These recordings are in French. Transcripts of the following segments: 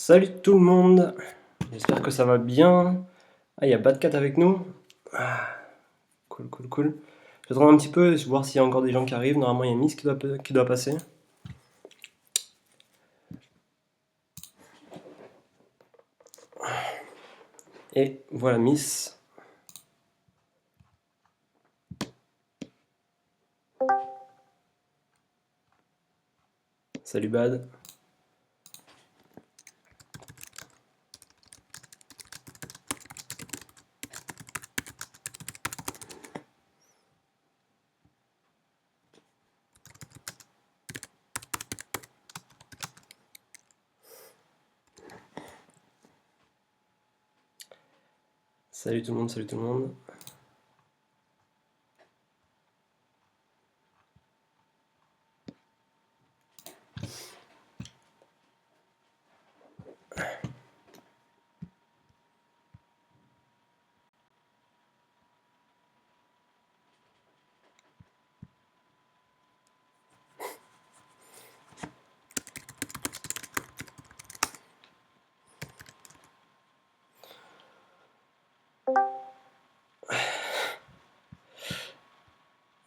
Salut tout le monde, j'espère que ça va bien. Ah, il y a Badcat avec nous. Ah, cool, cool, cool. Je vais attendre un petit peu, voir s'il y a encore des gens qui arrivent. Normalement, il y a Miss qui doit passer. Et voilà Miss. Salut Bad. Salut tout le monde, salut tout le monde.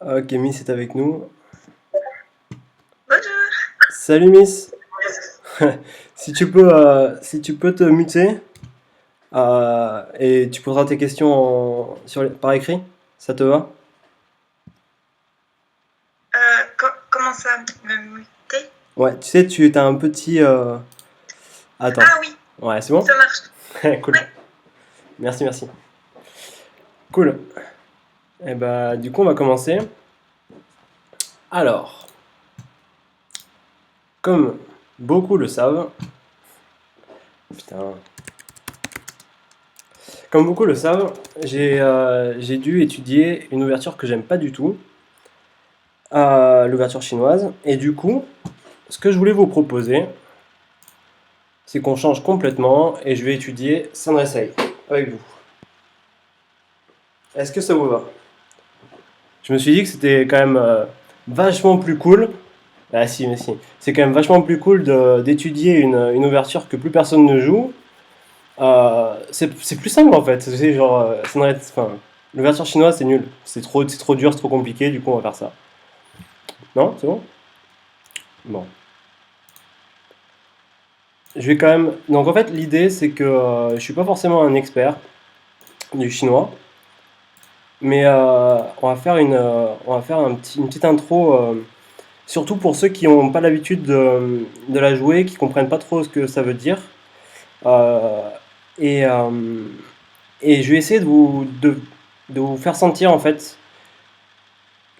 Ok, Miss est avec nous. Bonjour. Salut Miss. Si tu peux te muter et tu poseras tes questions par écrit, ça te va? Comment ça, me muter? Ouais, tu sais, tu as un petit. Attends. Ah oui, Ouais, c'est bon? ça marche. Cool. Ouais. Merci, merci. Cool. Et bah, du coup, on va commencer. Alors, comme beaucoup le savent, putain, comme beaucoup le savent, j'ai dû étudier une ouverture que j'aime pas du tout, l'ouverture chinoise. Et du coup, ce que je voulais vous proposer, c'est qu'on change complètement et je vais étudier Sanresai avec vous. Est-ce que ça vous va? Je me suis dit que c'était quand même vachement plus cool. Ah si, mais si. C'est quand même vachement plus cool d'étudier une ouverture que plus personne ne joue. C'est plus simple en fait. C'est genre, enfin, l'ouverture chinoise c'est nul. C'est trop dur, c'est trop compliqué. Du coup, on va faire ça. Non, c'est bon. Bon. Je vais quand même. Donc en fait, l'idée c'est que je suis pas forcément un expert du chinois, mais on va faire une petite intro. Surtout pour ceux qui n'ont pas l'habitude de la jouer, qui comprennent pas trop ce que ça veut dire. Euh, et, euh, et je vais essayer de vous faire sentir en fait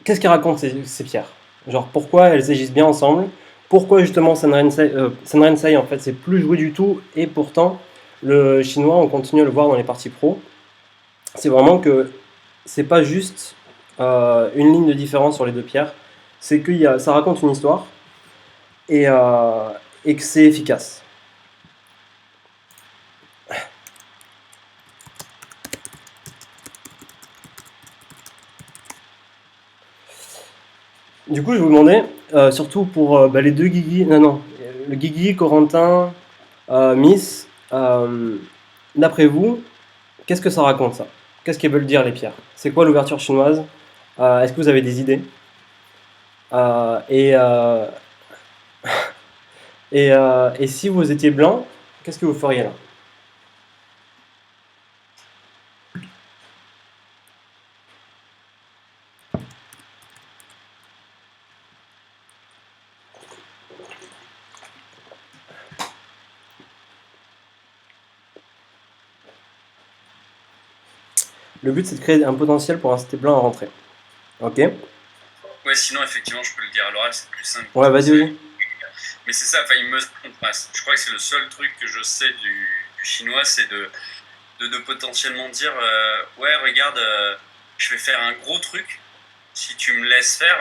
qu'est-ce qu'elles racontent ces pierres. Genre pourquoi elles agissent bien ensemble, pourquoi justement Senrensei en fait c'est plus joué du tout et pourtant le chinois on continue à le voir dans les parties pro. C'est vraiment que c'est pas juste une ligne de différence sur les deux pierres, c'est que ça raconte une histoire et, euh, et que c'est efficace. Du coup, je vous demandais, surtout pour les deux Guigui, non, non, le Guigui, Corentin, Miss, d'après vous, qu'est-ce que ça raconte ça? Qu'est-ce qu'elles veulent dire les pierres? C'est quoi l'ouverture chinoise? Est-ce que vous avez des idées? Euh, et, euh, et si vous étiez blanc, qu'est-ce que vous feriez là? Le but c'est de créer un potentiel pour inciter blanc à rentrer. Ok? Ouais, sinon, effectivement, je peux le dire à l'oral, c'est plus simple. Ouais, vas-y, vas-y. Mais c'est ça, enfin, il me passe. Je crois que c'est le seul truc que je sais du chinois, c'est de potentiellement dire ouais, regarde, je vais faire un gros truc. Si tu me laisses faire,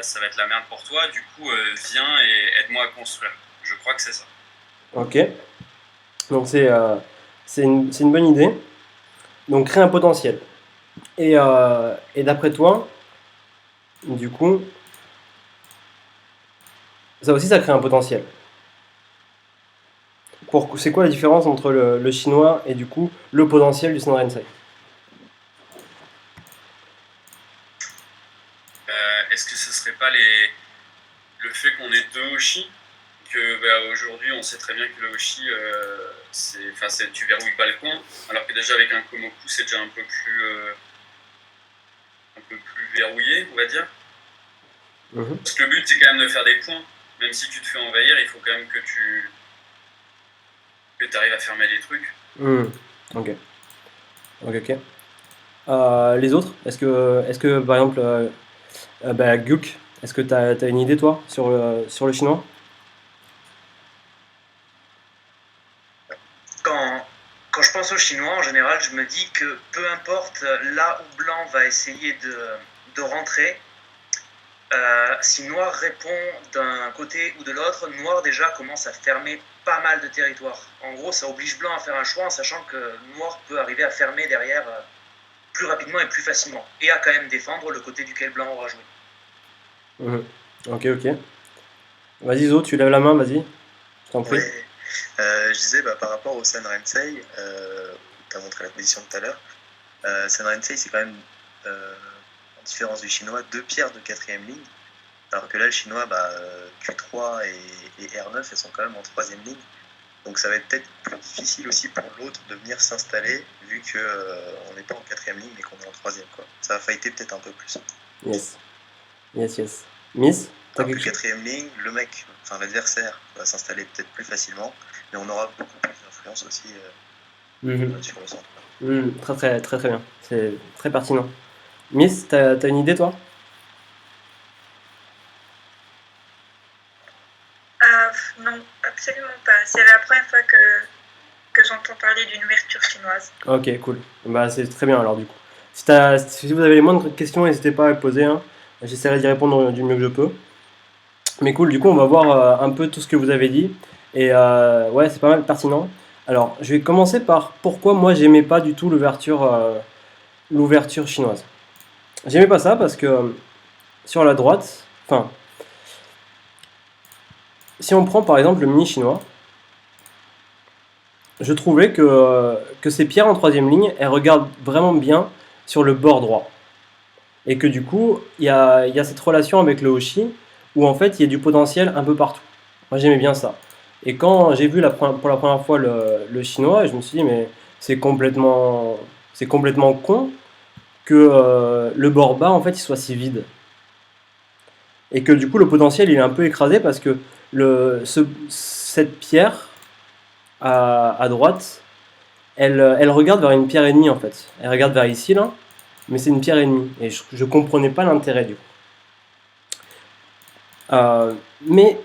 ça va être la merde pour toi. Du coup, viens et aide-moi à construire. Je crois que c'est ça. Ok. Donc c'est une bonne idée. Donc créer un potentiel. Et d'après toi, du coup, ça aussi ça crée un potentiel. C'est quoi la différence entre le chinois et du coup le potentiel du Sandrensei? Est-ce que ce serait pas le fait qu'on ait deux Hoshi, que aujourd'hui on sait très bien que le Hoshi, tu verrouilles pas le coin, alors que déjà avec un Komoku c'est déjà un peu plus verrouillé, on va dire. Parce que le but c'est quand même de faire des points, même si tu te fais envahir, il faut quand même que tu arrives à fermer les trucs. Ok. Les autres, est-ce que par exemple, Guk, est-ce que t'as une idée toi sur le chinois? Quand je pense aux Chinois, en général, je me dis que peu importe là où Blanc va essayer de rentrer, si Noir répond d'un côté ou de l'autre, Noir déjà commence à fermer pas mal de territoire. En gros, ça oblige Blanc à faire un choix en sachant que Noir peut arriver à fermer derrière plus rapidement et plus facilement, et à quand même défendre le côté duquel Blanc aura joué. Ok. Vas-y Zo, tu lèves la main, vas-y. Je t'en prie. Ouais. Je disais par rapport au Sanrensei, tu as montré la position tout à l'heure. Sanrensei, c'est quand même, en différence du chinois, 2 pierres de 4ème ligne. Alors que là, le chinois, Q3 et R9, elles sont quand même en 3ème ligne. Donc ça va être peut-être plus difficile aussi pour l'autre de venir s'installer, vu qu'on n'est pas en 4ème ligne, mais qu'on est en 3ème. Ça va fighter peut-être un peu plus. Yes. Miss, t'as Alors que quelque chose? 4ème ligne, l'adversaire va s'installer peut-être plus facilement, mais on aura beaucoup plus d'influence aussi sur le centre. Très bien. C'est très pertinent. Miss, t'as une idée toi? Non, absolument pas. C'est la première fois que j'entends parler d'une ouverture chinoise. Ok, cool. C'est très bien alors du coup. Si vous avez les moindres questions, n'hésitez pas à les poser. J'essaierai d'y répondre du mieux que je peux. Mais cool, du coup, on va voir un peu tout ce que vous avez dit. Et ouais, c'est pas mal pertinent. Alors, je vais commencer par pourquoi moi j'aimais pas du tout l'ouverture chinoise. J'aimais pas ça parce que sur la droite, enfin, si on prend par exemple le mini chinois, je trouvais que ces pierres en 3ème ligne, elles regardent vraiment bien sur le bord droit. Et que du coup, il y a cette relation avec le Hoshi où en fait il y a du potentiel un peu partout. Moi j'aimais bien ça. Et quand j'ai vu pour la première fois le chinois, je me suis dit mais c'est complètement con que le bord bas en fait il soit si vide. Et que du coup le potentiel il est un peu écrasé parce que cette pierre à droite, elle regarde vers une pierre ennemie en fait. Elle regarde vers ici là, mais c'est une pierre ennemie. Et je comprenais pas l'intérêt du coup. Mais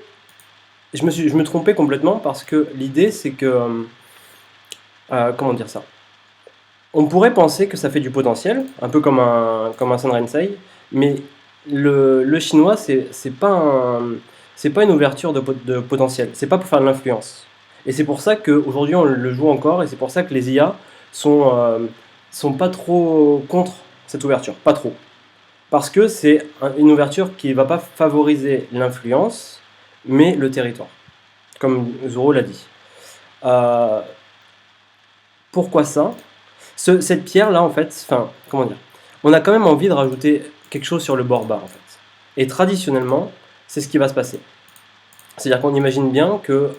je me trompais complètement parce que l'idée c'est que comment dire ça, on pourrait penser que ça fait du potentiel, un peu comme un Sanrensei, mais le chinois c'est pas une ouverture de potentiel, c'est pas pour faire de l'influence. Et c'est pour ça qu'aujourd'hui on le joue encore, et c'est pour ça que les IA sont pas trop contre cette ouverture, pas trop. Parce que c'est une ouverture qui ne va pas favoriser l'influence, mais le territoire, comme Zoro l'a dit. Pourquoi ça? Cette pierre-là, en fait, comment dire, on a quand même envie de rajouter quelque chose sur le bord bas, en fait. Et traditionnellement, c'est ce qui va se passer. C'est-à-dire qu'on imagine bien que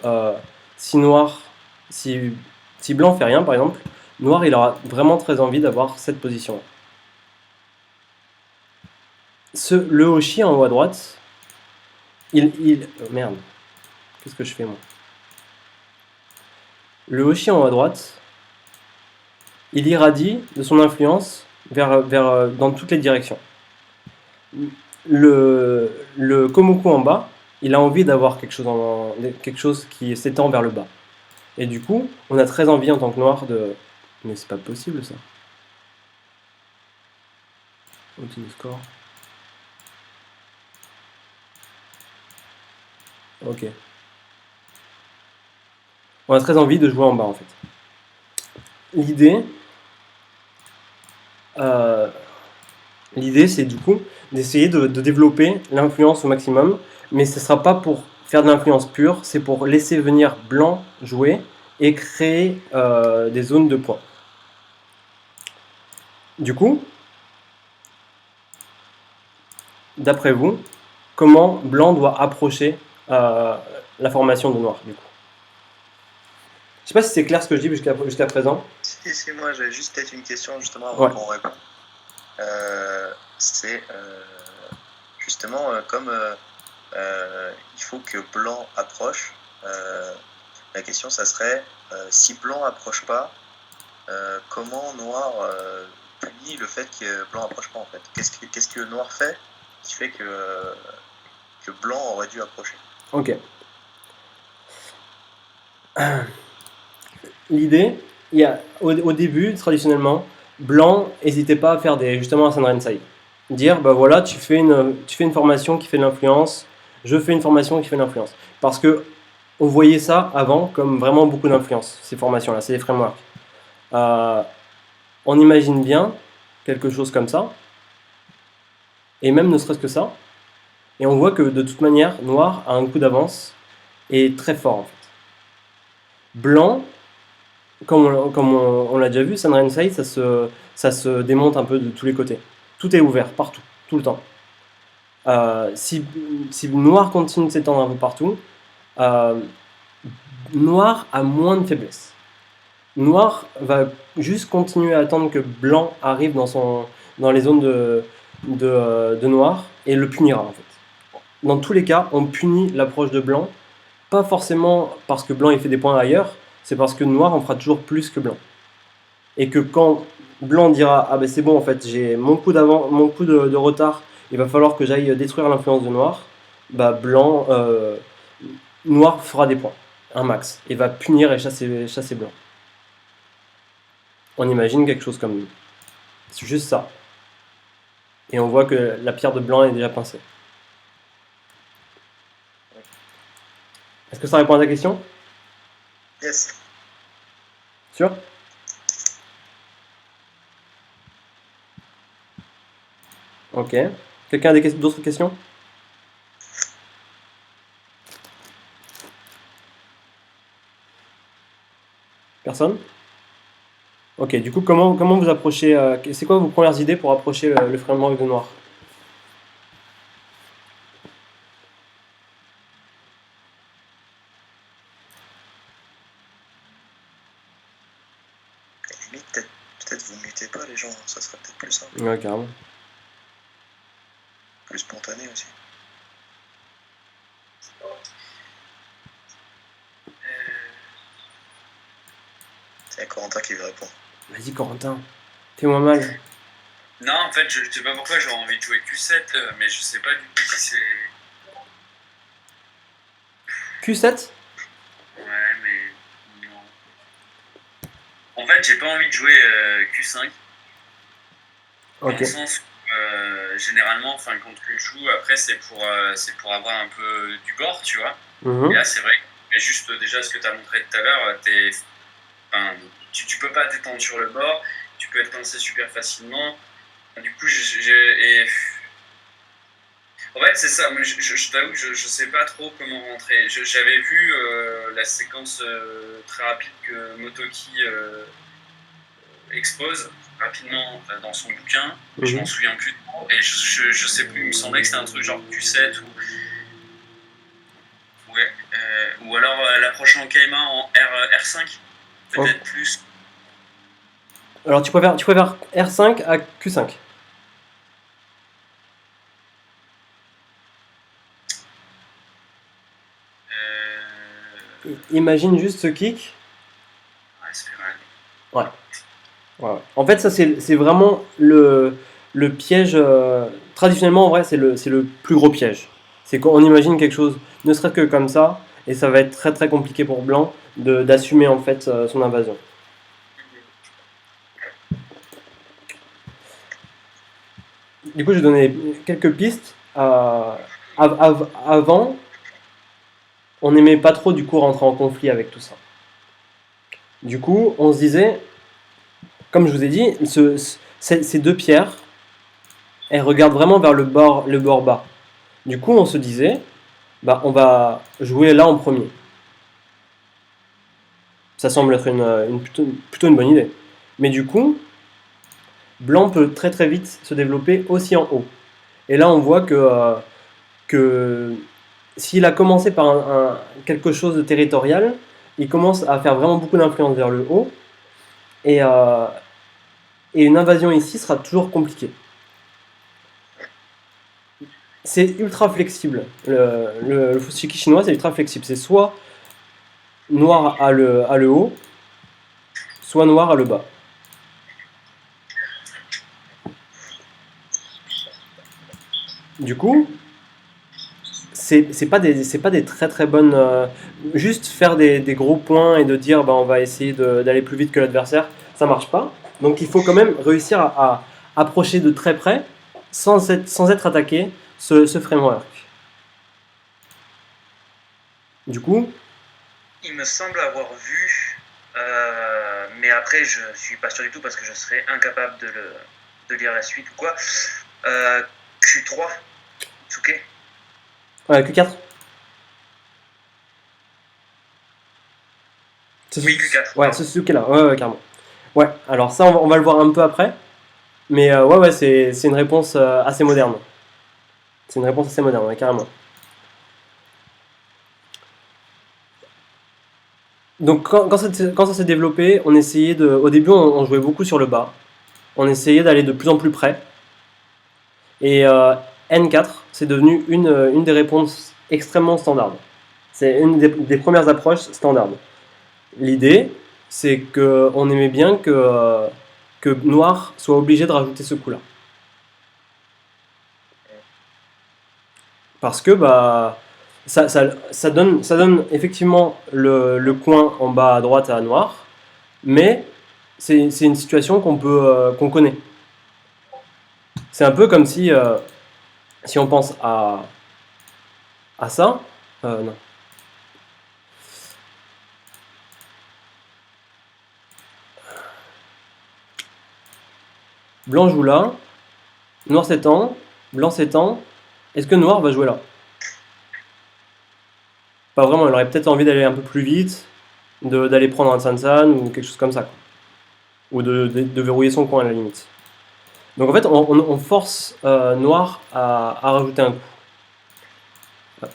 si blanc fait rien, par exemple, noir, il aura vraiment très envie d'avoir cette position-là. Le Hoshi en haut à droite, merde, qu'est-ce que je fais moi? Le Hoshi en haut à droite, il irradie de son influence dans toutes les directions. Le Komoku en bas, il a envie d'avoir quelque chose qui s'étend vers le bas. Et du coup, on a très envie en tant que noir de... Mais c'est pas possible ça. Ultimate score. Ok. On a très envie de jouer en bas en fait. L'idée c'est du coup d'essayer de développer l'influence au maximum, mais ce ne sera pas pour faire de l'influence pure, c'est pour laisser venir blanc jouer et créer des zones de points. Du coup, d'après vous, comment blanc doit approcher la formation de noir, du coup? Je sais pas si c'est clair ce que je dis jusqu'à présent. Si, moi j'avais juste peut-être une question justement avant Ouais. qu'on réponde. C'est justement comme il faut que blanc approche, la question ça serait si blanc approche pas, comment noir punit le fait que blanc approche pas en fait? Qu'est-ce que noir fait qui fait que blanc aurait dû approcher? Ok. L'idée, il y a, au début, traditionnellement, blanc n'hésitait pas à faire justement un Sandra Side. Dire, bah voilà, tu fais une formation qui fait de l'influence, je fais une formation qui fait de l'influence. Parce que on voyait ça avant comme vraiment beaucoup d'influence, ces formations-là, c'est des frameworks. On imagine bien quelque chose comme ça, et même ne serait-ce que ça, et on voit que de toute manière, noir a un coup d'avance et est très fort en fait. Blanc, comme on l'a déjà vu, Sandra Inside, ça se démonte un peu de tous les côtés. Tout est ouvert, partout, tout le temps. Si noir continue de s'étendre un peu partout, noir a moins de faiblesse. Noir va juste continuer à attendre que blanc arrive dans les zones de noir et le punira en fait. Dans tous les cas, on punit l'approche de blanc, pas forcément parce que blanc il fait des points ailleurs, c'est parce que noir en fera toujours plus que blanc. Et que quand blanc dira ah ben c'est bon en fait j'ai mon coup de retard, il va falloir que j'aille détruire l'influence de noir, bah blanc noir fera des points, un max, et va punir et chasser blanc. On imagine quelque chose comme c'est juste ça. Et on voit que la pierre de blanc est déjà pincée. Est-ce que ça répond à ta question? Yes. Sûr? Ok. Quelqu'un a d'autres questions? Personne? Ok, du coup, comment vous approchez c'est quoi vos premières idées pour approcher le framework de noir? Limite, peut-être vous mutez pas les gens, ça serait peut-être plus simple. Ouais, carrément. Plus spontané aussi. C'est Corentin qui veut répondre. Vas-y, Corentin, fais-moi mal. Non, en fait, je sais pas pourquoi j'aurais envie de jouer Q7, mais je sais pas du tout si c'est. Q7? Ouais, mais. Non. En fait, j'ai pas envie de jouer Q5. Dans Ok. le sens où, généralement, enfin, quand tu joues, après, c'est pour avoir un peu du bord, tu vois. Mhm. Et là, c'est vrai que juste déjà ce que tu as montré tout à l'heure, tu peux pas t'étendre sur le bord, tu peux être pincé super facilement. Du coup, en fait, c'est ça, mais je t'avoue que je sais pas trop comment rentrer. J'avais vu la séquence très rapide que Motoki expose rapidement dans son bouquin. Je m'en souviens plus trop, et je sais plus, il me semblait que c'était un truc genre Q7 ou alors l'approche en Kaima en R5, peut-être plus. Alors tu préfères R5 à Q5? Imagine juste ce kick. Ouais, c'est vrai. Ouais. En fait, ça c'est vraiment le piège. Traditionnellement, en vrai, c'est le plus gros piège. C'est qu'on imagine quelque chose, ne serait-ce que comme ça, et ça va être très très compliqué pour Blanc d'assumer en fait son invasion. Du coup, je vais donner quelques pistes. Avant, on n'aimait pas trop du coup rentrer en conflit avec tout ça. Du coup, on se disait, comme je vous ai dit, ces deux pierres, elles regardent vraiment vers le bord bas. Du coup, on se disait, bah, on va jouer là en premier. Ça semble être plutôt une bonne idée. Mais du coup, blanc peut très très vite se développer aussi en haut. Et là, on voit que s'il a commencé par quelque chose de territorial, il commence à faire vraiment beaucoup d'influence vers le haut. Et, et une invasion ici sera toujours compliquée. C'est ultra flexible. Le fushigi chinois, c'est ultra flexible. C'est soit noir à le haut, soit noir à le bas. Du coup, c'est pas des très très bonnes. Juste faire des gros points et de dire bah, on va essayer d'aller plus vite que l'adversaire, ça marche pas. Donc il faut quand même réussir à approcher de très près sans être attaqué ce framework. Du coup, Il me semble avoir vu, mais après je suis pas sûr du tout parce que je serais incapable de lire la suite ou quoi. Q3, Tsuke. Q4. Oui, Q4. Ouais, c'est Suzuki là, ouais, carrément. Ouais, alors ça, on va le voir un peu après. Mais ouais, c'est une réponse assez moderne. C'est une réponse assez moderne, ouais, carrément. Donc quand ça s'est développé, on essayait de. Au début, on jouait beaucoup sur le bas. On essayait d'aller de plus en plus près. Et N4, c'est devenu une des réponses extrêmement standard. C'est une des premières approches standard. L'idée, c'est qu'on aimait bien que Noir soit obligé de rajouter ce coup-là. Parce que bah, ça donne effectivement le coin en bas à droite à Noir, mais c'est une situation qu'on connaît. C'est un peu comme si on pense à ça, non. Blanc joue là, Noir s'étend, Blanc s'étend. Est-ce que Noir va jouer là? Pas vraiment, il aurait peut-être envie d'aller un peu plus vite, d'aller prendre un Sansan ou quelque chose comme ça. Quoi. Ou de verrouiller son coin à la limite. Donc en fait, on force Noir à rajouter un coup. Hop.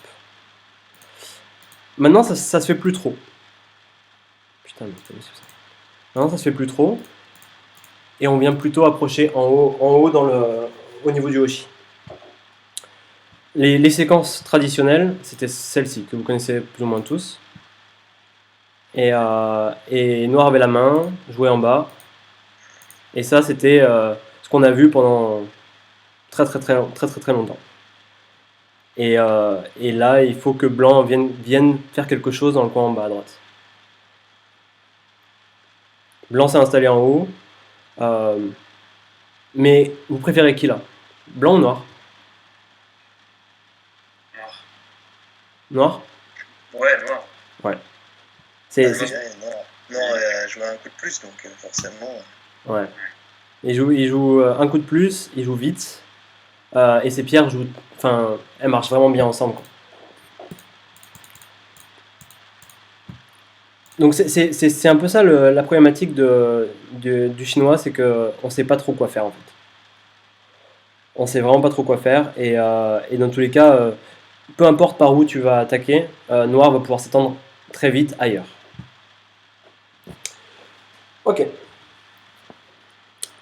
Maintenant, ça se fait plus trop. Putain, mais c'est ça. Maintenant, ça se fait plus trop. Et on vient plutôt approcher en haut au niveau du Hoshi. Les séquences traditionnelles, c'était celle-ci, que vous connaissez plus ou moins tous. Et Noir avait la main, jouait en bas. Et ça, c'était ce qu'on a vu pendant très longtemps. Et là, il faut que Blanc vienne faire quelque chose dans le coin en bas à droite. Blanc s'est installé en haut. Mais vous préférez qui là? Blanc ou noir? Noir. Ouais, noir. Ouais. Noir a joué un coup de plus, donc forcément. Ouais. Il joue un coup de plus, il joue vite. Et ses pierres jouent. Enfin, elles marchent vraiment bien ensemble. Quoi. Donc c'est un peu ça la problématique du chinois, c'est qu'on ne sait pas trop quoi faire en fait. On sait vraiment pas trop quoi faire et dans tous les cas, peu importe par où tu vas attaquer, Noir va pouvoir s'étendre très vite ailleurs. Ok.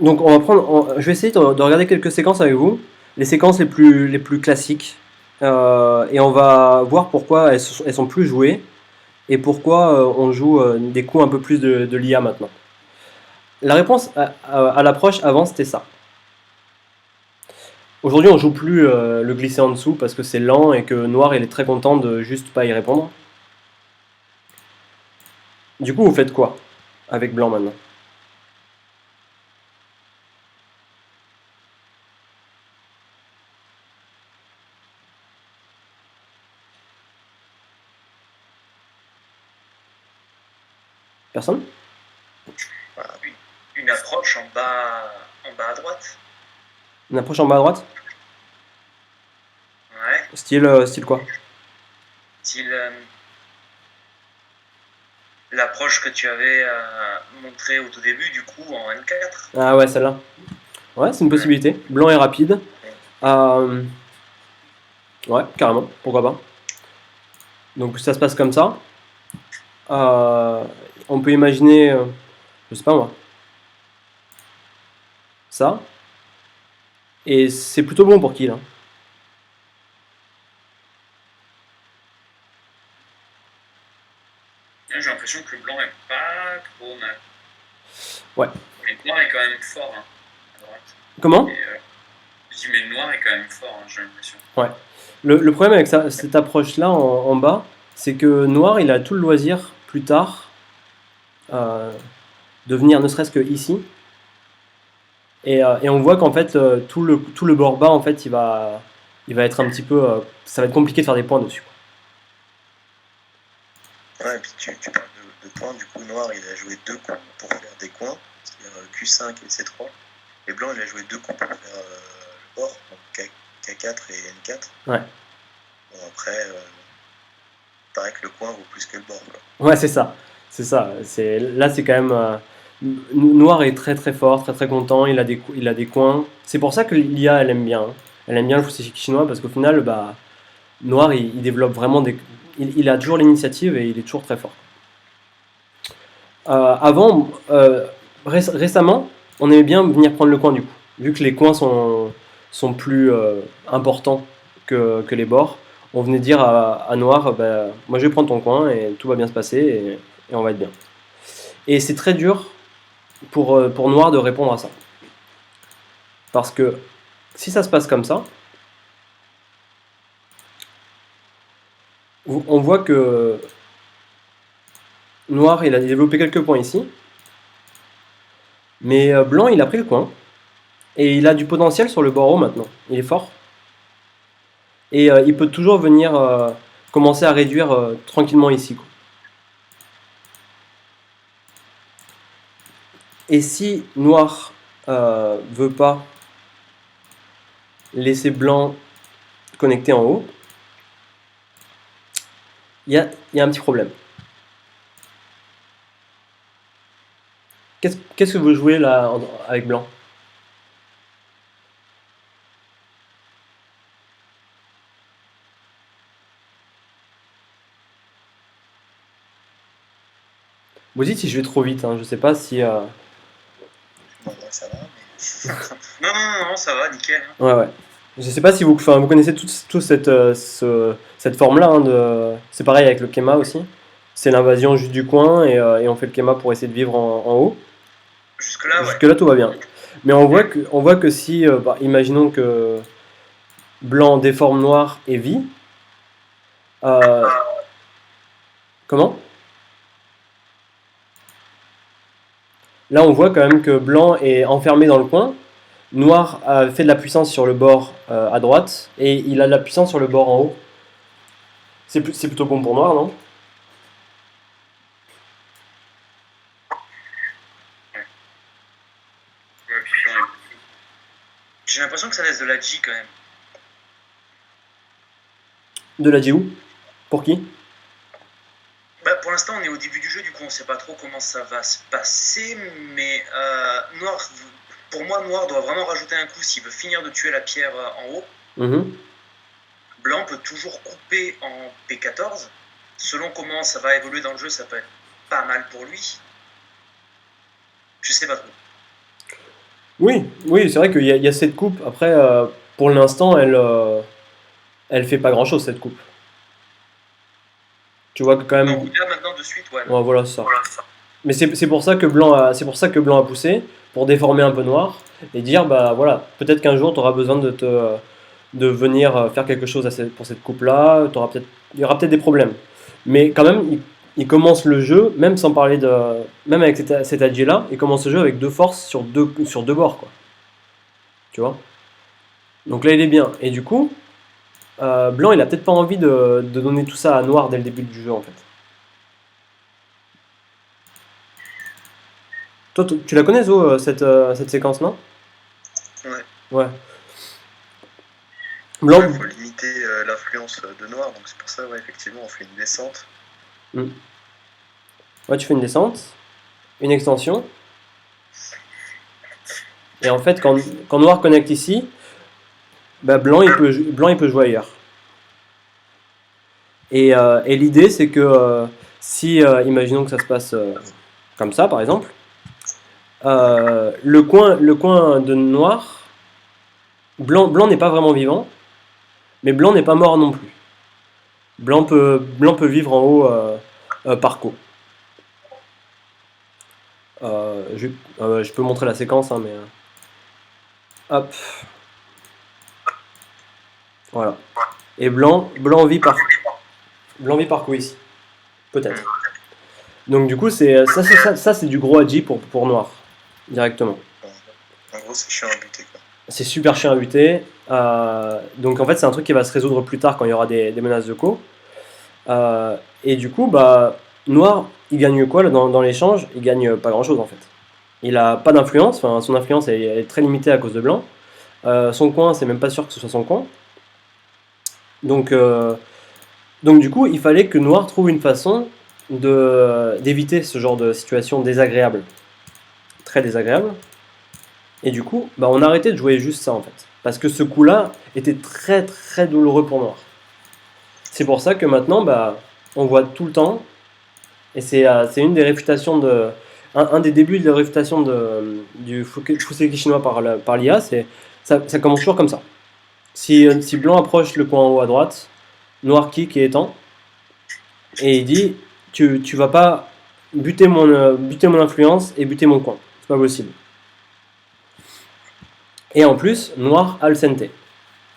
Donc je vais essayer de regarder quelques séquences avec vous, les séquences les plus classiques, et on va voir pourquoi elles sont plus jouées et pourquoi on joue des coups un peu plus de l'IA maintenant. La réponse à l'approche avant c'était ça. Aujourd'hui on joue plus le glisser en dessous parce que c'est lent et que Noir il est très content de juste pas y répondre. Du coup vous faites quoi avec Blanc maintenant? Personne? Une approche en bas à droite. Une approche en bas à droite? Ouais. Style quoi? Style l'approche que tu avais montrée au tout début, du coup, en N4. Ah ouais, celle-là. Ouais, c'est une possibilité. Blanc et rapide. Euh, Ouais, carrément, pourquoi pas. Donc ça se passe comme ça. Euh, on peut imaginer, je sais pas moi, ça. Et c'est plutôt bon pour kill, hein. J'ai l'impression que le blanc est pas trop mal. Ouais. Mais le noir est quand même fort, hein, à droite. Comment? Et, je dis, mais le noir est quand même fort, hein, j'ai l'impression. Ouais. Le problème avec cette approche-là en bas, c'est que Noir, il a tout le loisir plus tard euh, de venir ne serait-ce que ici. Et on voit qu'en fait, tout le bord bas, en fait, il va être un petit peu. Ça va être compliqué de faire des points dessus, quoi. Ouais, et puis tu parles de points, du coup, Noir, il a joué 2 coups pour faire des coins, c'est-à-dire Q5 et C3. Et Blanc, il a joué 2 coups pour faire le bord, donc K4 et N4. Ouais. Bon, après, il paraît que le coin vaut plus que le bord, quoi. Ouais, c'est ça. C'est ça. Là, c'est quand même. Noir est très très fort, très très content. Il a des coins. C'est pour ça que l'IA, elle aime bien, hein. Elle aime bien le foot chinois parce qu'au final, bah, Noir, il développe vraiment des. Il a toujours l'initiative et il est toujours très fort. Avant, récemment, on aimait bien venir prendre le coin du coup. Vu que les coins sont plus importants que les bords, on venait dire à Noir, bah, moi je vais prendre ton coin et tout va bien se passer et on va être bien. Et c'est très dur pour Noir de répondre à ça. Parce que si ça se passe comme ça, on voit que Noir il a développé quelques points ici, mais Blanc il a pris le coin et il a du potentiel sur le bord haut maintenant. Il est fort. Et il peut toujours venir commencer à réduire tranquillement ici, quoi. Et si Noir veut pas laisser Blanc connecté en haut, il y a un petit problème. Qu'est-ce que vous jouez là avec Blanc? Vous dites si je vais trop vite, hein, je sais pas si. Bon, moi, ça va, mais... Non, ça va, nickel. Hein. Ouais, ouais. Je sais pas si vous connaissez toute cette forme-là, hein, c'est pareil avec le Kema aussi. C'est l'invasion juste du coin et on fait le Kema pour essayer de vivre en haut. Jusque-là, ouais. Jusque-là, tout va bien. Mais on voit que si, imaginons que Blanc déforme Noir et vit. Comment? Là, on voit quand même que Blanc est enfermé dans le coin. Noir a fait de la puissance sur le bord à droite et il a de la puissance sur le bord en haut. C'est plutôt bon pour Noir, non? Ouais, puis blanc est- J'ai l'impression que ça laisse de la G quand même. De la où? Pour qui? Bah, pour l'instant, on est au début du jeu, du coup, on sait pas trop comment ça va se passer, mais pour moi, Noir doit vraiment rajouter un coup s'il veut finir de tuer la pierre en haut. Mhm. Blanc peut toujours couper en P14. Selon comment ça va évoluer dans le jeu, ça peut être pas mal pour lui. Je sais pas trop. Oui, c'est vrai qu'il y a cette coupe. Après, pour l'instant, elle fait pas grand-chose, cette coupe. Tu vois que quand même. Donc là, maintenant, de suite, ouais. Ouais, voilà, c'est ça. Mais c'est pour ça que Blanc a poussé, pour déformer un peu Noir, et dire, bah voilà, peut-être qu'un jour, tu auras besoin de venir faire quelque chose pour cette coupe-là, il y aura peut-être des problèmes. Mais quand même, il commence le jeu, même sans parler de. Même avec cet AG-là, il commence le jeu avec deux forces sur deux bords, quoi. Tu vois? Donc là, il est bien. Et du coup, Blanc, il a peut-être pas envie de donner tout ça à Noir dès le début du jeu, en fait. Toi, tu la connais, Zo, cette séquence, non? Ouais. Ouais. Blanc, Il faut limiter l'influence de noir, donc c'est pour ça, ouais, effectivement, on fait une descente. ouais, tu fais une descente, une extension, et en fait, quand noir connecte ici, bah, blanc, il peut jouer ailleurs. Et l'idée, c'est que si, imaginons que ça se passe comme ça, par exemple, le coin de noir, blanc n'est pas vraiment vivant, mais blanc n'est pas mort non plus. Blanc peut vivre en haut par co. Je peux montrer la séquence, hein, mais hop, voilà. Et blanc vit par co ici, peut-être. Donc du coup, ça c'est du gros AJ pour noir, directement. En gros, c'est chiant à buter, quoi. C'est super chiant à buter. Donc en fait, c'est un truc qui va se résoudre plus tard quand il y aura des menaces de co. Et du coup, bah, noir, il gagne quoi là, dans l'échange? Il gagne pas grand-chose en fait. Il a pas d'influence, enfin son influence elle est très limitée à cause de blanc. Son coin, c'est même pas sûr que ce soit son coin. Donc du coup, il fallait que noir trouve une façon d'éviter ce genre de situation désagréable. Très désagréable. Et du coup, bah, on a arrêté de jouer juste ça en fait. Parce que ce coup-là était très très douloureux pour noir. C'est pour ça que maintenant, bah, on voit tout le temps, et c'est une des réfutations de. Un des débuts de la réfutation du Fuseki chinois par l'IA, ça commence toujours comme ça. Si blanc approche le coin en haut à droite, noir kick et étend, et il dit tu vas pas buter mon influence et buter mon coin. C'est pas possible. Et en plus, noir a le sente.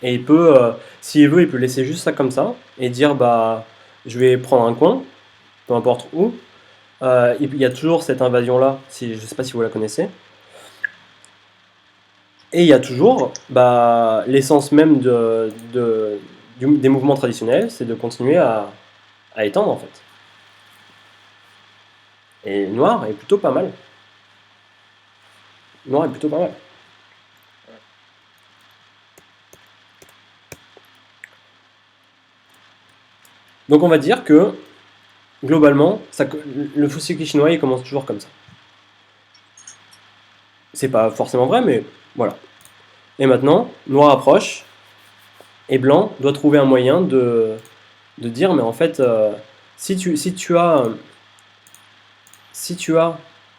Et il peut, s'il veut, il peut laisser juste ça comme ça et dire bah je vais prendre un coin, peu importe où. Il y a toujours cette invasion là, je ne sais pas si vous la connaissez. Et il y a toujours bah, l'essence même des mouvements traditionnels, c'est de continuer à étendre en fait. Et noir est plutôt pas mal. Noir est plutôt pas mal. Donc on va dire que globalement, le Fuseki chinois il commence toujours comme ça. C'est pas forcément vrai, mais voilà. Et maintenant, noir approche, et blanc doit trouver un moyen de dire, mais en fait, si tu as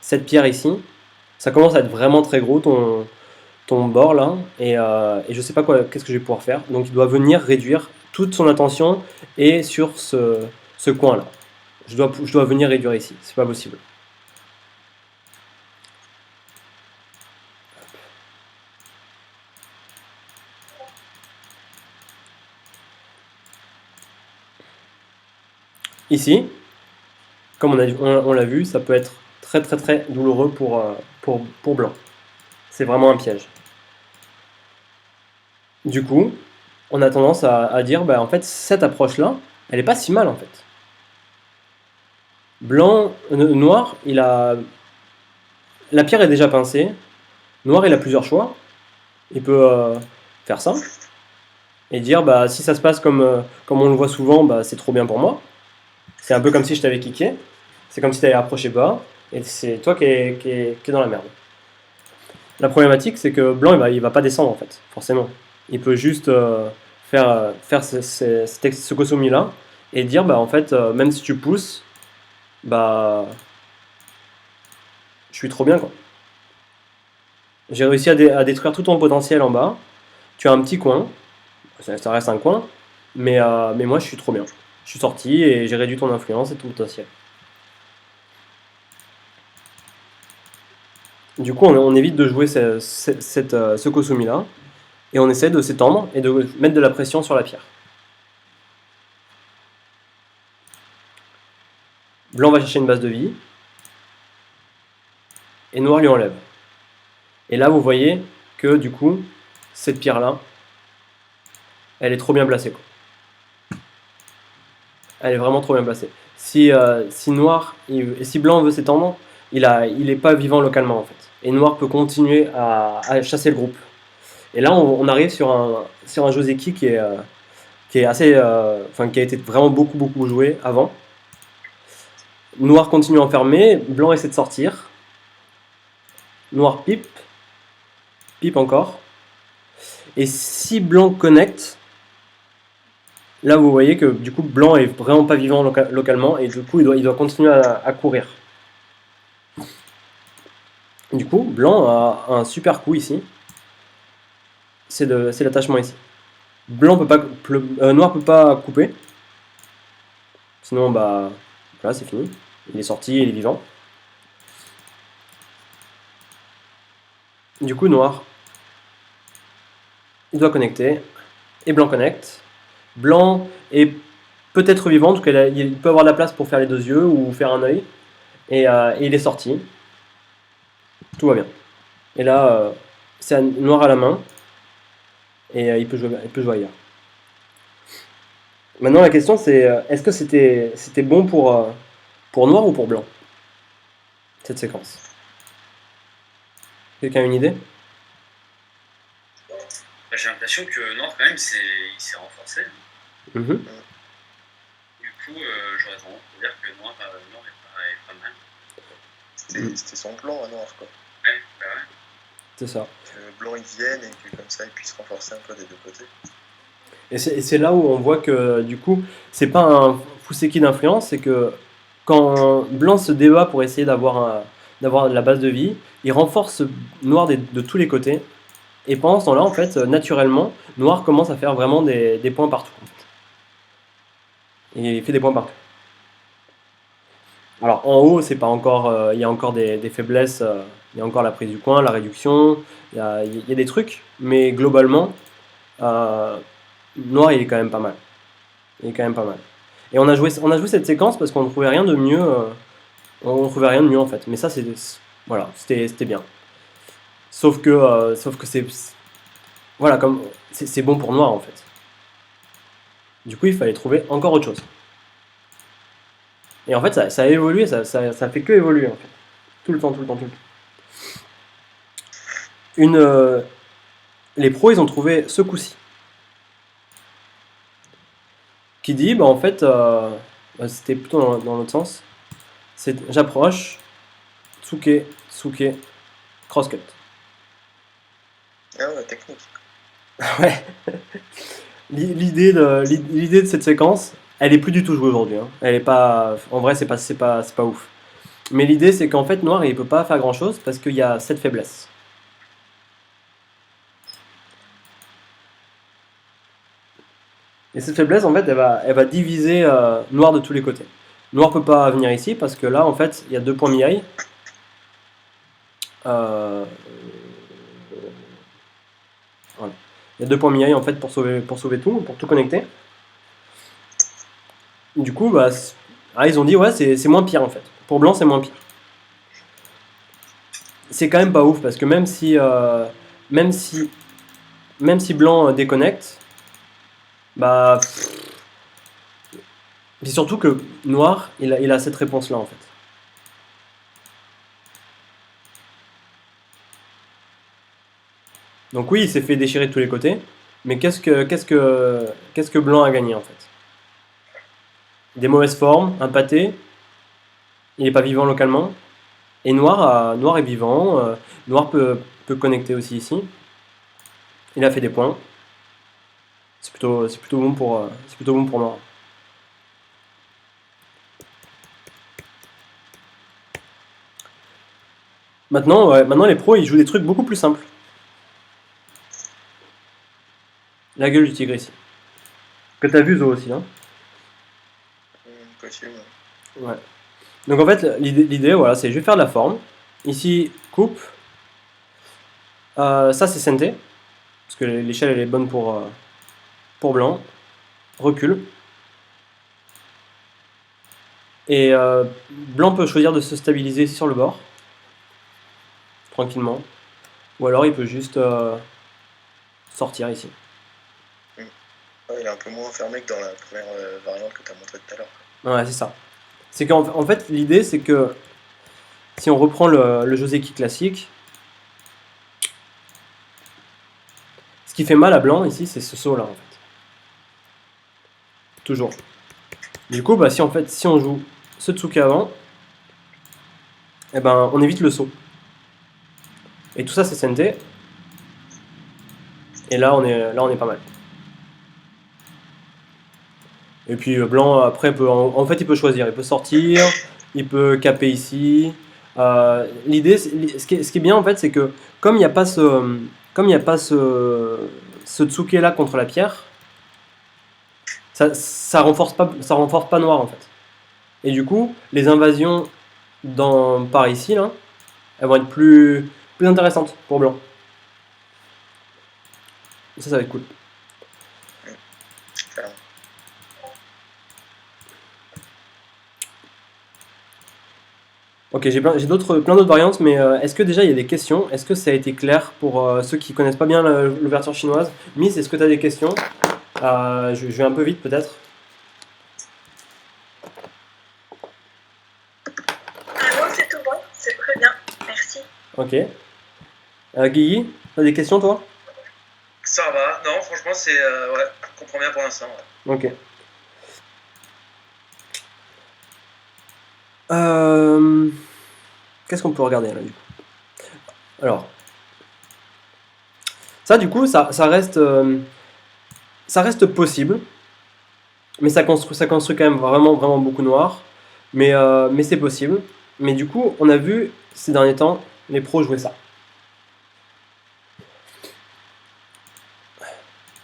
cette pierre ici, ça commence à être vraiment très gros ton bord là, et je sais pas qu'est-ce que je vais pouvoir faire. Donc il doit venir réduire toute son attention et sur ce coin là. Je dois venir réduire ici, c'est pas possible. Ici, comme on l'a vu, ça peut être très très très douloureux pour blanc. C'est vraiment un piège. Du coup, on a tendance à dire, bah, en fait, cette approche-là, elle est pas si mal en fait. Noir, la pierre est déjà pincée. Noir, il a plusieurs choix. Il peut faire ça et dire, bah, si ça se passe comme on le voit souvent, bah, c'est trop bien pour moi. C'est un peu comme si je t'avais kické. C'est comme si tu avais approché bas. Et c'est toi qui es dans la merde. La problématique, c'est que blanc, il va pas descendre en fait, forcément. Il peut juste faire ce Kosomi-là et dire, bah, en fait, même si tu pousses, bah, je suis trop bien, quoi. J'ai réussi à détruire tout ton potentiel en bas. Tu as un petit coin, ça reste un coin, mais moi, je suis trop bien. Je suis sorti et j'ai réduit ton influence et ton potentiel. Du coup, on évite de jouer ce Kosomi-là, et on essaie de s'étendre et de mettre de la pression sur la pierre. Blanc va chercher une base de vie, et noir lui enlève. Et là, vous voyez que du coup, cette pierre-là, elle est trop bien placée, quoi. Elle est vraiment trop bien placée. Si blanc veut s'étendre, il est pas vivant localement en fait. Et noir peut continuer à chasser le groupe. Et là, on arrive sur un Joseki qui est assez, enfin, qui a été vraiment beaucoup joué avant. Noir continue à enfermer, blanc essaie de sortir. Noir pipe, pipe encore. Et si blanc connecte, là vous voyez que du coup blanc est vraiment pas vivant localement et du coup il doit continuer à courir. Du coup, blanc a un super coup ici. C'est l'attachement ici. Noir peut pas couper. Sinon, bah, voilà, c'est fini. Il est sorti, il est vivant. Du coup, noir, il doit connecter. Et blanc connecte. Blanc est peut-être vivant, en tout cas, il peut avoir la place pour faire les deux yeux ou faire un œil. Et il est sorti. Tout va bien. Et là, c'est noir à la main. Et il peut jouer ailleurs. Maintenant, la question c'est est-ce que c'était bon pour noir ou pour blanc, cette séquence? Quelqu'un a une idée? Bah, j'ai l'impression que Noir, quand même, il s'est renforcé. Mhm. Du coup, j'aurais tendance à dire que Noir est pas mal. C'était son plan à Noir, quoi. Ouais, bah ouais. C'est ça. Que blanc ils viennent et que comme ça ils puissent renforcer un peu des deux côtés. Et c'est là où on voit que du coup, c'est pas un Fuseki d'influence, c'est que quand blanc se débat pour essayer d'avoir la base de vie, il renforce noir de tous les côtés. Et pendant ce temps-là, en fait, naturellement, noir commence à faire vraiment des points partout. En fait. Et il fait des points partout. Alors en haut, c'est pas encore, il y a encore des faiblesses. Il y a encore la prise du coin, la réduction. Il y a des trucs, mais globalement, noir, il est quand même pas mal. Il est quand même pas mal. Et on a joué cette séquence parce qu'on ne trouvait rien de mieux. On ne trouvait rien de mieux en fait. Mais ça, voilà, c'était bien. Sauf que c'est voilà, comme c'est bon pour noir en fait. Du coup, il fallait trouver encore autre chose. Et en fait, ça a évolué, ça fait que évoluer en fait. Tout le temps. Les pros, ils ont trouvé ce coup-ci. Qui dit, bah en fait, c'était plutôt dans l'autre sens. J'approche, tsuke, crosscut. Ah ouais, technique. Ouais. L'idée de cette séquence, elle est plus du tout jouée aujourd'hui. Hein. Elle est pas, en vrai, c'est pas ouf. Mais l'idée, c'est qu'en fait, noir, il peut pas faire grand chose parce qu'il y a cette faiblesse. Et cette faiblesse, en fait, elle va diviser noir de tous les côtés. Noir peut pas venir ici parce que là, en fait, il y a 2 points Miai. Voilà. Il y a 2 points Miai en fait pour sauver tout, pour tout connecter. Du coup, bah, ils ont dit ouais, c'est moins pire en fait. Pour blanc, c'est moins pire. C'est quand même pas ouf parce que même si blanc déconnecte, bah, c'est surtout que noir, il a cette réponse là en fait. Donc oui, il s'est fait déchirer de tous les côtés, mais qu'est-ce que blanc a gagné en fait? Des mauvaises formes, un pâté, il n'est pas vivant localement, et noir est vivant, noir peut connecter aussi ici. Il a fait des points. C'est plutôt bon pour noir. Maintenant les pros ils jouent des trucs beaucoup plus simples. La gueule du tigre ici. Que t'as vu Zo aussi, hein? Possible. Ouais. Donc en fait l'idée voilà, c'est je vais faire de la forme. Ici coupe. Ça c'est Sente. Parce que l'échelle elle est bonne pour blanc. Recule. Et blanc peut choisir de se stabiliser ici sur le bord. Tranquillement. Ou alors il peut juste sortir ici. Ouais, il est un peu moins fermé que dans la première variante que tu as montré tout à l'heure. Ouais, c'est ça. C'est qu'en fait, l'idée, c'est que si on reprend le Joseki classique, Ce qui fait mal à blanc ici, c'est ce saut là en fait. Toujours. Du coup, bah, si on joue ce Tsuke avant, eh ben, on évite le saut. Et tout ça c'est Sente. Et là on est pas mal. Et puis blanc après en fait il peut choisir, il peut sortir, il peut caper ici. L'idée, ce qui est bien en fait, c'est que comme il n'y a pas ce Tsuke là contre la pierre, ça renforce pas noir en fait. Et du coup, les invasions par ici là, elles vont être plus intéressantes pour blanc. Ça va être cool. Clairement. Ok, j'ai plein d'autres variantes, mais est-ce que déjà il y a des questions? Est-ce que ça a été clair pour ceux qui connaissent pas bien l'ouverture chinoise? Miss, est-ce que tu as des questions? Je vais un peu vite peut-être. Non, c'est tout bon, c'est très bien, merci. Ok. Guigui, t'as des questions toi? Ça va, non, franchement, c'est. Ouais, je comprends bien pour l'instant. Ouais. Ok. Qu'est-ce qu'on peut regarder là du coup? Alors. Ça du coup, ça reste possible. Mais ça construit quand même vraiment, vraiment beaucoup noir. Mais c'est possible. Mais du coup, on a vu ces derniers temps les pros jouer ça.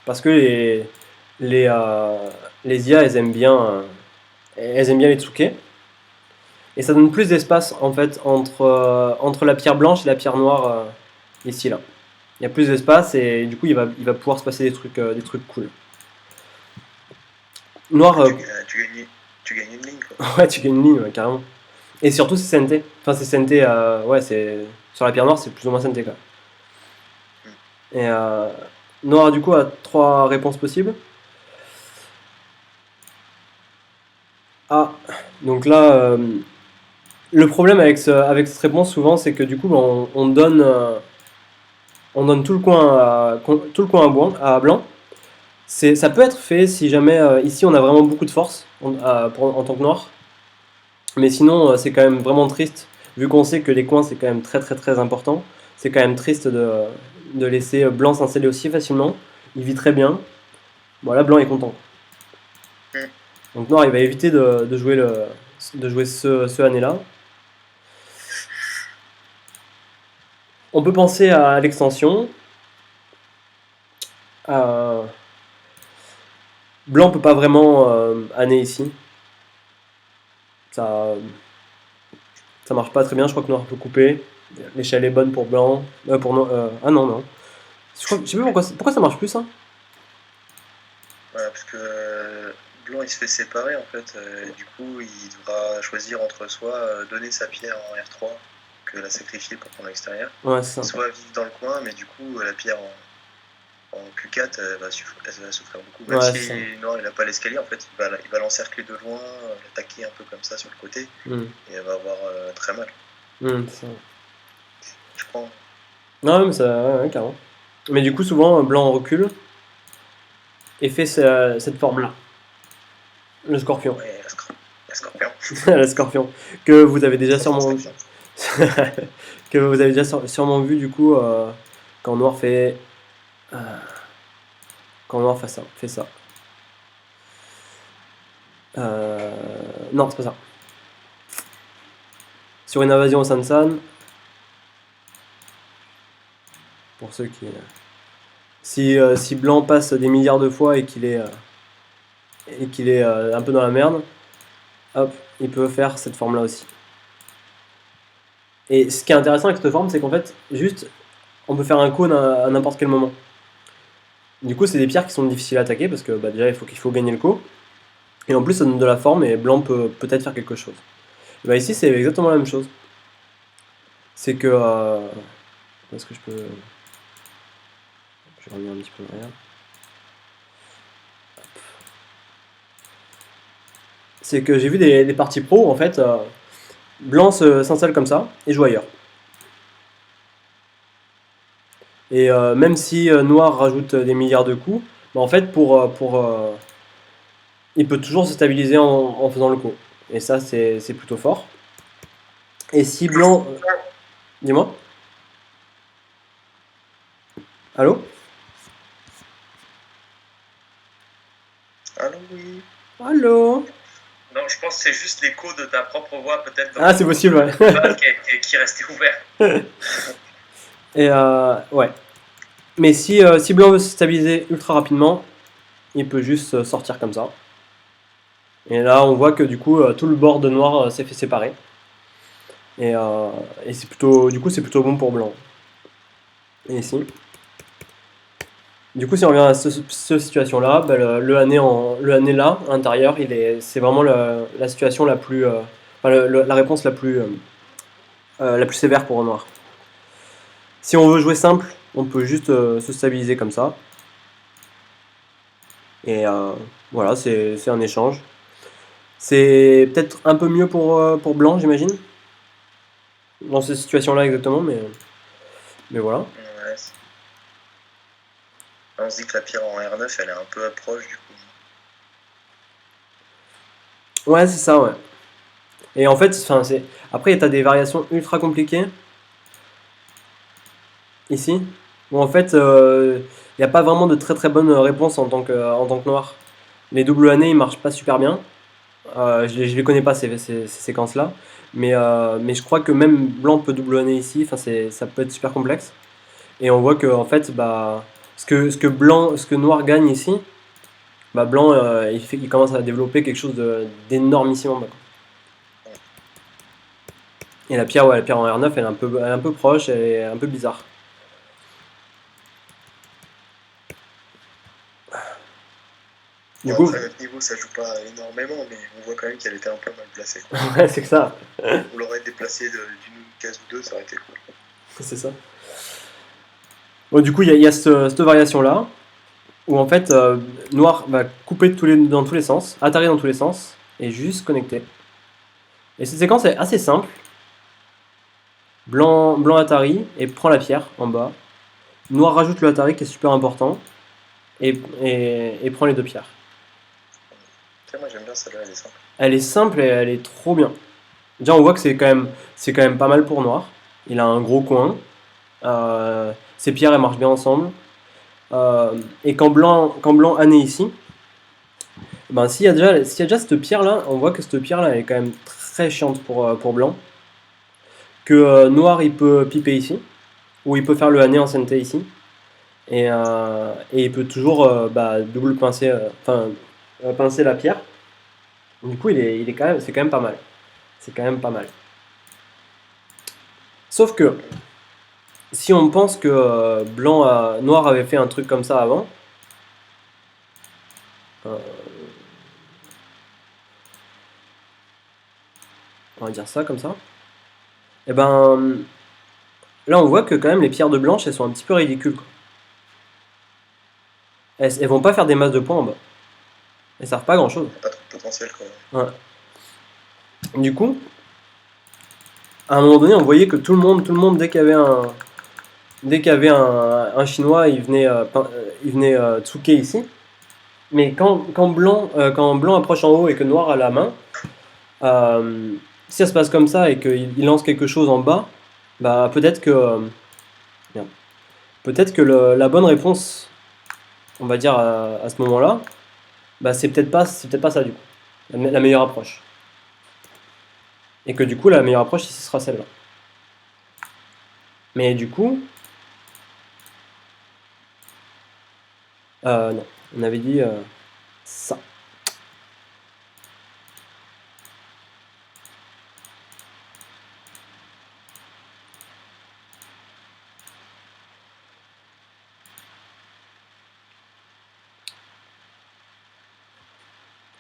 Parce que les IA, elles aiment bien les Tsuke. Et ça donne plus d'espace en fait entre la pierre blanche et la pierre noire ici là. Il y a plus d'espace et du coup il va pouvoir se passer des trucs cool. Noir, Tu gagnes une ligne, quoi. ouais, tu gagnes une ligne, ouais, carrément. Et surtout c'est Sente. Enfin c'est Sente, ouais, c'est sur la pierre noire c'est plus ou moins Sente quoi. Et noir du coup a 3 réponses possibles. Ah, donc là, le problème avec cette réponse souvent, c'est que du coup, on donne tout le coin à blanc. Ça peut être fait si jamais ici on a vraiment beaucoup de force en tant que noir. Mais sinon, c'est quand même vraiment triste, vu qu'on sait que les coins c'est quand même très très très important. C'est quand même triste de laisser blanc s'installer aussi facilement. Il vit très bien. Voilà, blanc est content. Donc noir, il va éviter de jouer ce année-là. On peut penser à l'extension. Blanc peut pas vraiment année ici. Ça marche pas très bien. Je crois que noir peut couper. L'échelle est bonne pour blanc. Ah non. Je sais pas pourquoi ça marche plus ça. Voilà, parce que blanc il se fait séparer en fait. Du coup, il devra choisir entre soit donner sa pierre en R3 que la sacrifier pour prendre l'extérieur, Ouais, c'est ça. soit vivre dans le coin, mais du coup la pierre en Q4 elle va souffrir beaucoup. Même Ouais, si c'est ça. noir il n'a pas l'escalier, en fait il va l'encercler de loin, l'attaquer un peu comme ça sur le côté, et elle va avoir très mal. C'est ça. Je crois. Non, mais ça, ouais, carrément. Mais du coup, souvent, blanc recule et fait cette forme-là. Le scorpion. Ouais, la scorpion. Le scorpion. Que vous avez déjà Ça, sûrement c'est très que vous avez déjà sûrement vu du coup quand noir fait fait ça. Non, c'est pas ça. Sur une invasion au Sansan, pour ceux qui si blanc passe des milliards de fois et qu'il est un peu dans la merde, hop, il peut faire cette forme là aussi. Et ce qui est intéressant avec cette forme, c'est qu'en fait, juste, on peut faire un cône à n'importe quel moment. Du coup, c'est des pierres qui sont difficiles à attaquer parce que bah, déjà, il faut gagner le coup. Et en plus, ça donne de la forme et blanc peut peut-être faire quelque chose. Et bah, ici, c'est exactement la même chose. C'est que. Est-ce que je peux. Je vais revenir un petit peu en arrière. C'est que j'ai vu des parties pro où en fait, blanc s'installe comme ça et joue ailleurs. Et même si noir rajoute des milliards de coups, bah, en fait, il peut toujours se stabiliser en faisant le coup. Et ça, c'est plutôt fort. Et si blanc. Dis-moi. Allô? Allô, oui. Allô? Non, je pense que c'est juste l'écho de ta propre voix, peut-être. Ah, c'est possible, ouais. Qui est resté ouvert. Et ouais. Mais si blanc veut se stabiliser ultra rapidement, il peut juste sortir comme ça. Et là, on voit que du coup, tout le bord de noir s'est fait séparer. Et, c'est plutôt, du coup, c'est plutôt bon pour blanc. Et ici. Du coup, si on revient à cette situation-là, bah, le année là, à l'intérieur, c'est vraiment la situation la plus, enfin, la réponse la plus sévère pour noir. Si on veut jouer simple, on peut juste se stabiliser comme ça. Et voilà, c'est un échange. C'est peut-être un peu mieux pour blanc, j'imagine. Dans cette situation-là exactement, mais voilà. Ouais. On se dit que la pierre en R9, elle est un peu proche du coup. Ouais, c'est ça, ouais. Et en fait, après, tu as des variations ultra compliquées. Ici. Où en fait, il n'y a pas vraiment de très très bonne réponse en tant que noir. Les double années, ils marchent pas super bien. Je les connais pas ces séquences-là. Mais je crois que même blanc peut double année ici. Enfin, ça peut être super complexe. Et on voit que en fait, bah, ce que noir gagne ici, bah, blanc, il commence à développer quelque chose d'énormissime en bas, quoi. Et la pierre, ouais, la pierre en R9, elle est un peu proche, elle est un peu bizarre. Du Bon, coup, après, notre niveau, ça joue pas énormément, mais on voit quand même qu'elle était un peu mal placée. ouais, c'est que ça, On l'aurait déplacée d'une case ou deux, ça aurait été cool. c'est ça. Bon, du coup, il y a cette variation-là, où en fait, noir va couper dans tous les sens, Atari dans tous les sens, et juste connecter. Et cette séquence est assez simple. Blanc Atari, et prend la pierre en bas. Noir rajoute le Atari qui est super important, et prend les deux pierres. Tiens, moi j'aime bien celle-là, elle est simple. Elle est simple et elle est trop bien. Déjà, on voit que c'est quand même pas mal pour noir. Il a un gros coin. Ses pierres, elles marchent bien ensemble. Et quand blanc année ici, ben, s'il y a déjà cette pierre-là, on voit que cette pierre-là, elle est quand même très chiante pour blanc. Que noir, il peut piper ici. Ou il peut faire le année en CNT ici. Et il peut toujours double pincer, pincer la pierre. Du coup, c'est quand même pas mal. C'est quand même pas mal. Sauf que, si on pense que noir avait fait un truc comme ça avant, on va dire ça comme ça, et ben là on voit que quand même les pierres de blanche elles sont un petit peu ridicules, quoi. Elles vont pas faire des masses de points en bas. Elles servent pas à grand chose. Pas trop de potentiel quoi. Ouais. Du coup, à un moment donné, on voyait que tout le monde dès qu'il y avait un chinois, il venait tsuke ici. Mais quand blanc approche en haut et que noir a la main, si ça se passe comme ça et qu'il lance quelque chose en bas, bah peut-être que la bonne réponse, on va dire à ce moment-là, bah c'est peut-être pas ça du coup, la meilleure approche. Et que du coup la meilleure approche ici sera celle-là. Mais du coup, non, on avait dit ça.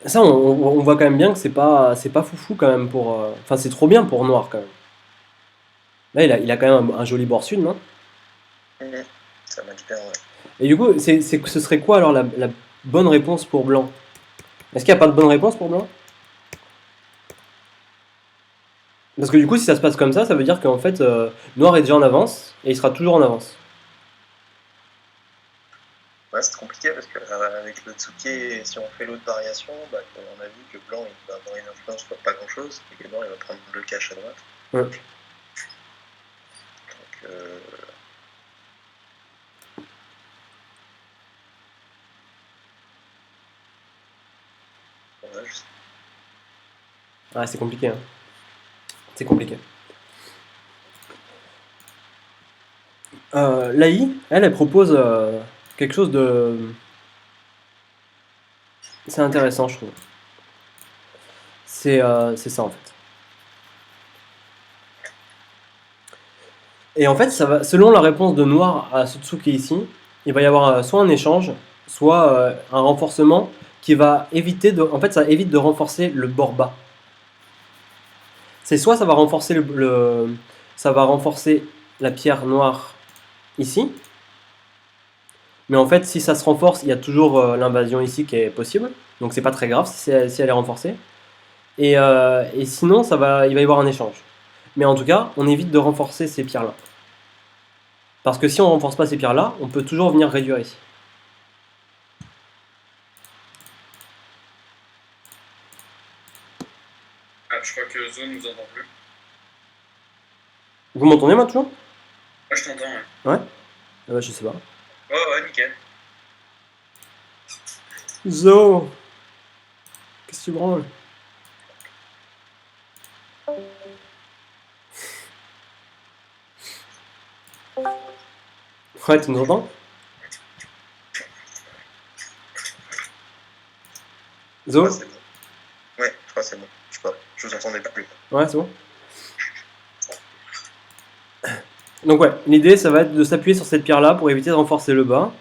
Ça, on voit quand même bien que c'est pas foufou quand même pour. Enfin, c'est trop bien pour noir quand même. Là, il a quand même un joli bord sud, non? Ça match bien, ouais. Et du coup, ce serait quoi alors la bonne réponse pour blanc? Est-ce qu'il n'y a pas de bonne réponse pour blanc? Parce que du coup, si ça se passe comme ça veut dire qu'en fait, noir est déjà en avance et il sera toujours en avance. Ouais, c'est compliqué parce que avec le Tsuke, si on fait l'autre variation, bah, on a vu que blanc il va avoir une influence sur pas grand chose et que blanc il va prendre le cache à droite. Ouais. Donc, ouais, je sais. Ah, c'est compliqué, hein. C'est compliqué. L'AI, elle propose quelque chose de... C'est intéressant, je trouve. C'est ça, en fait. Et en fait, ça va, selon la réponse de Noir à Sutsuki ici, il va y avoir soit un échange, soit un renforcement qui va éviter de... En fait, ça évite de renforcer le bord bas. C'est soit ça va renforcer ça va renforcer la pierre noire ici, mais en fait, si ça se renforce, il y a toujours l'invasion ici qui est possible, donc c'est pas très grave si elle est renforcée. Et sinon, il va y avoir un échange. Mais en tout cas, on évite de renforcer ces pierres-là. Parce que si on ne renforce pas ces pierres-là, on peut toujours venir réduire ici. Ah, je crois que Zone nous entend plus. Vous m'entendez maintenant? Moi, je t'entends, ouais. Ouais. Je sais pas. Ouais, nickel. Zo, qu'est-ce que tu branles? Ouais, tu nous entends? Zo? Ouais, c'est bon. Ouais, je crois que c'est bon. Je sais pas, je vous entendais pas plus. Ouais, c'est bon. Donc ouais, l'idée ça va être de s'appuyer sur cette pierre là pour éviter de renforcer le bas,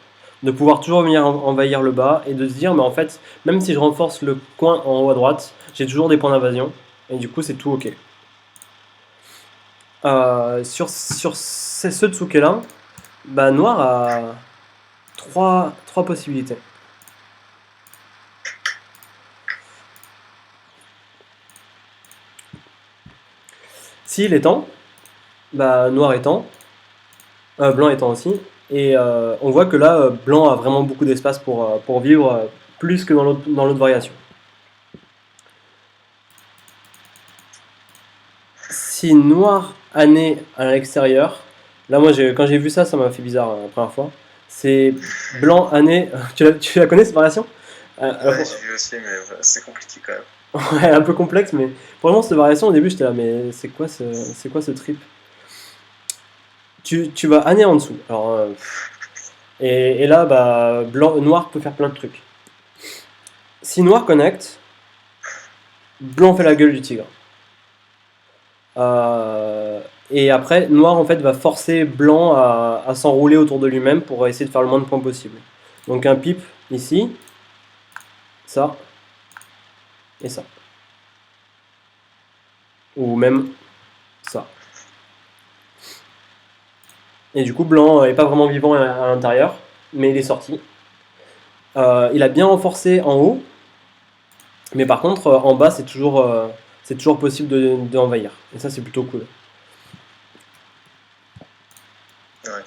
de pouvoir toujours venir envahir le bas et de se dire mais en fait même si je renforce le coin en haut à droite, j'ai toujours des points d'invasion et du coup c'est tout ok. Sur ce Tsuke là, bah, Noir a trois possibilités. S'il est temps, bah, Noir étant, Blanc étant aussi, et on voit que là, Blanc a vraiment beaucoup d'espace pour vivre plus que dans l'autre variation. Si Noir a né à l'extérieur, là moi quand j'ai vu ça, ça m'a fait bizarre la première fois. C'est Blanc a né. Tu la connais cette variation? Ouais, j'ai vu aussi, mais c'est compliqué quand même. Ouais, un peu complexe, mais vraiment cette variation au début j'étais là, mais c'est quoi ce trip? Tu vas année en dessous. Alors, et là, bah, Noir peut faire plein de trucs. Si Noir connecte, Blanc fait la gueule du tigre. Et après, Noir en fait va forcer Blanc à s'enrouler autour de lui-même pour essayer de faire le moins de points possible. Donc un pipe ici, ça, et ça. Ou même ça. Et du coup, Blanc est pas vraiment vivant à l'intérieur, mais il est sorti. Il a bien renforcé en haut, mais par contre, en bas, c'est toujours possible d'envahir. Et ça, c'est plutôt cool. Ouais.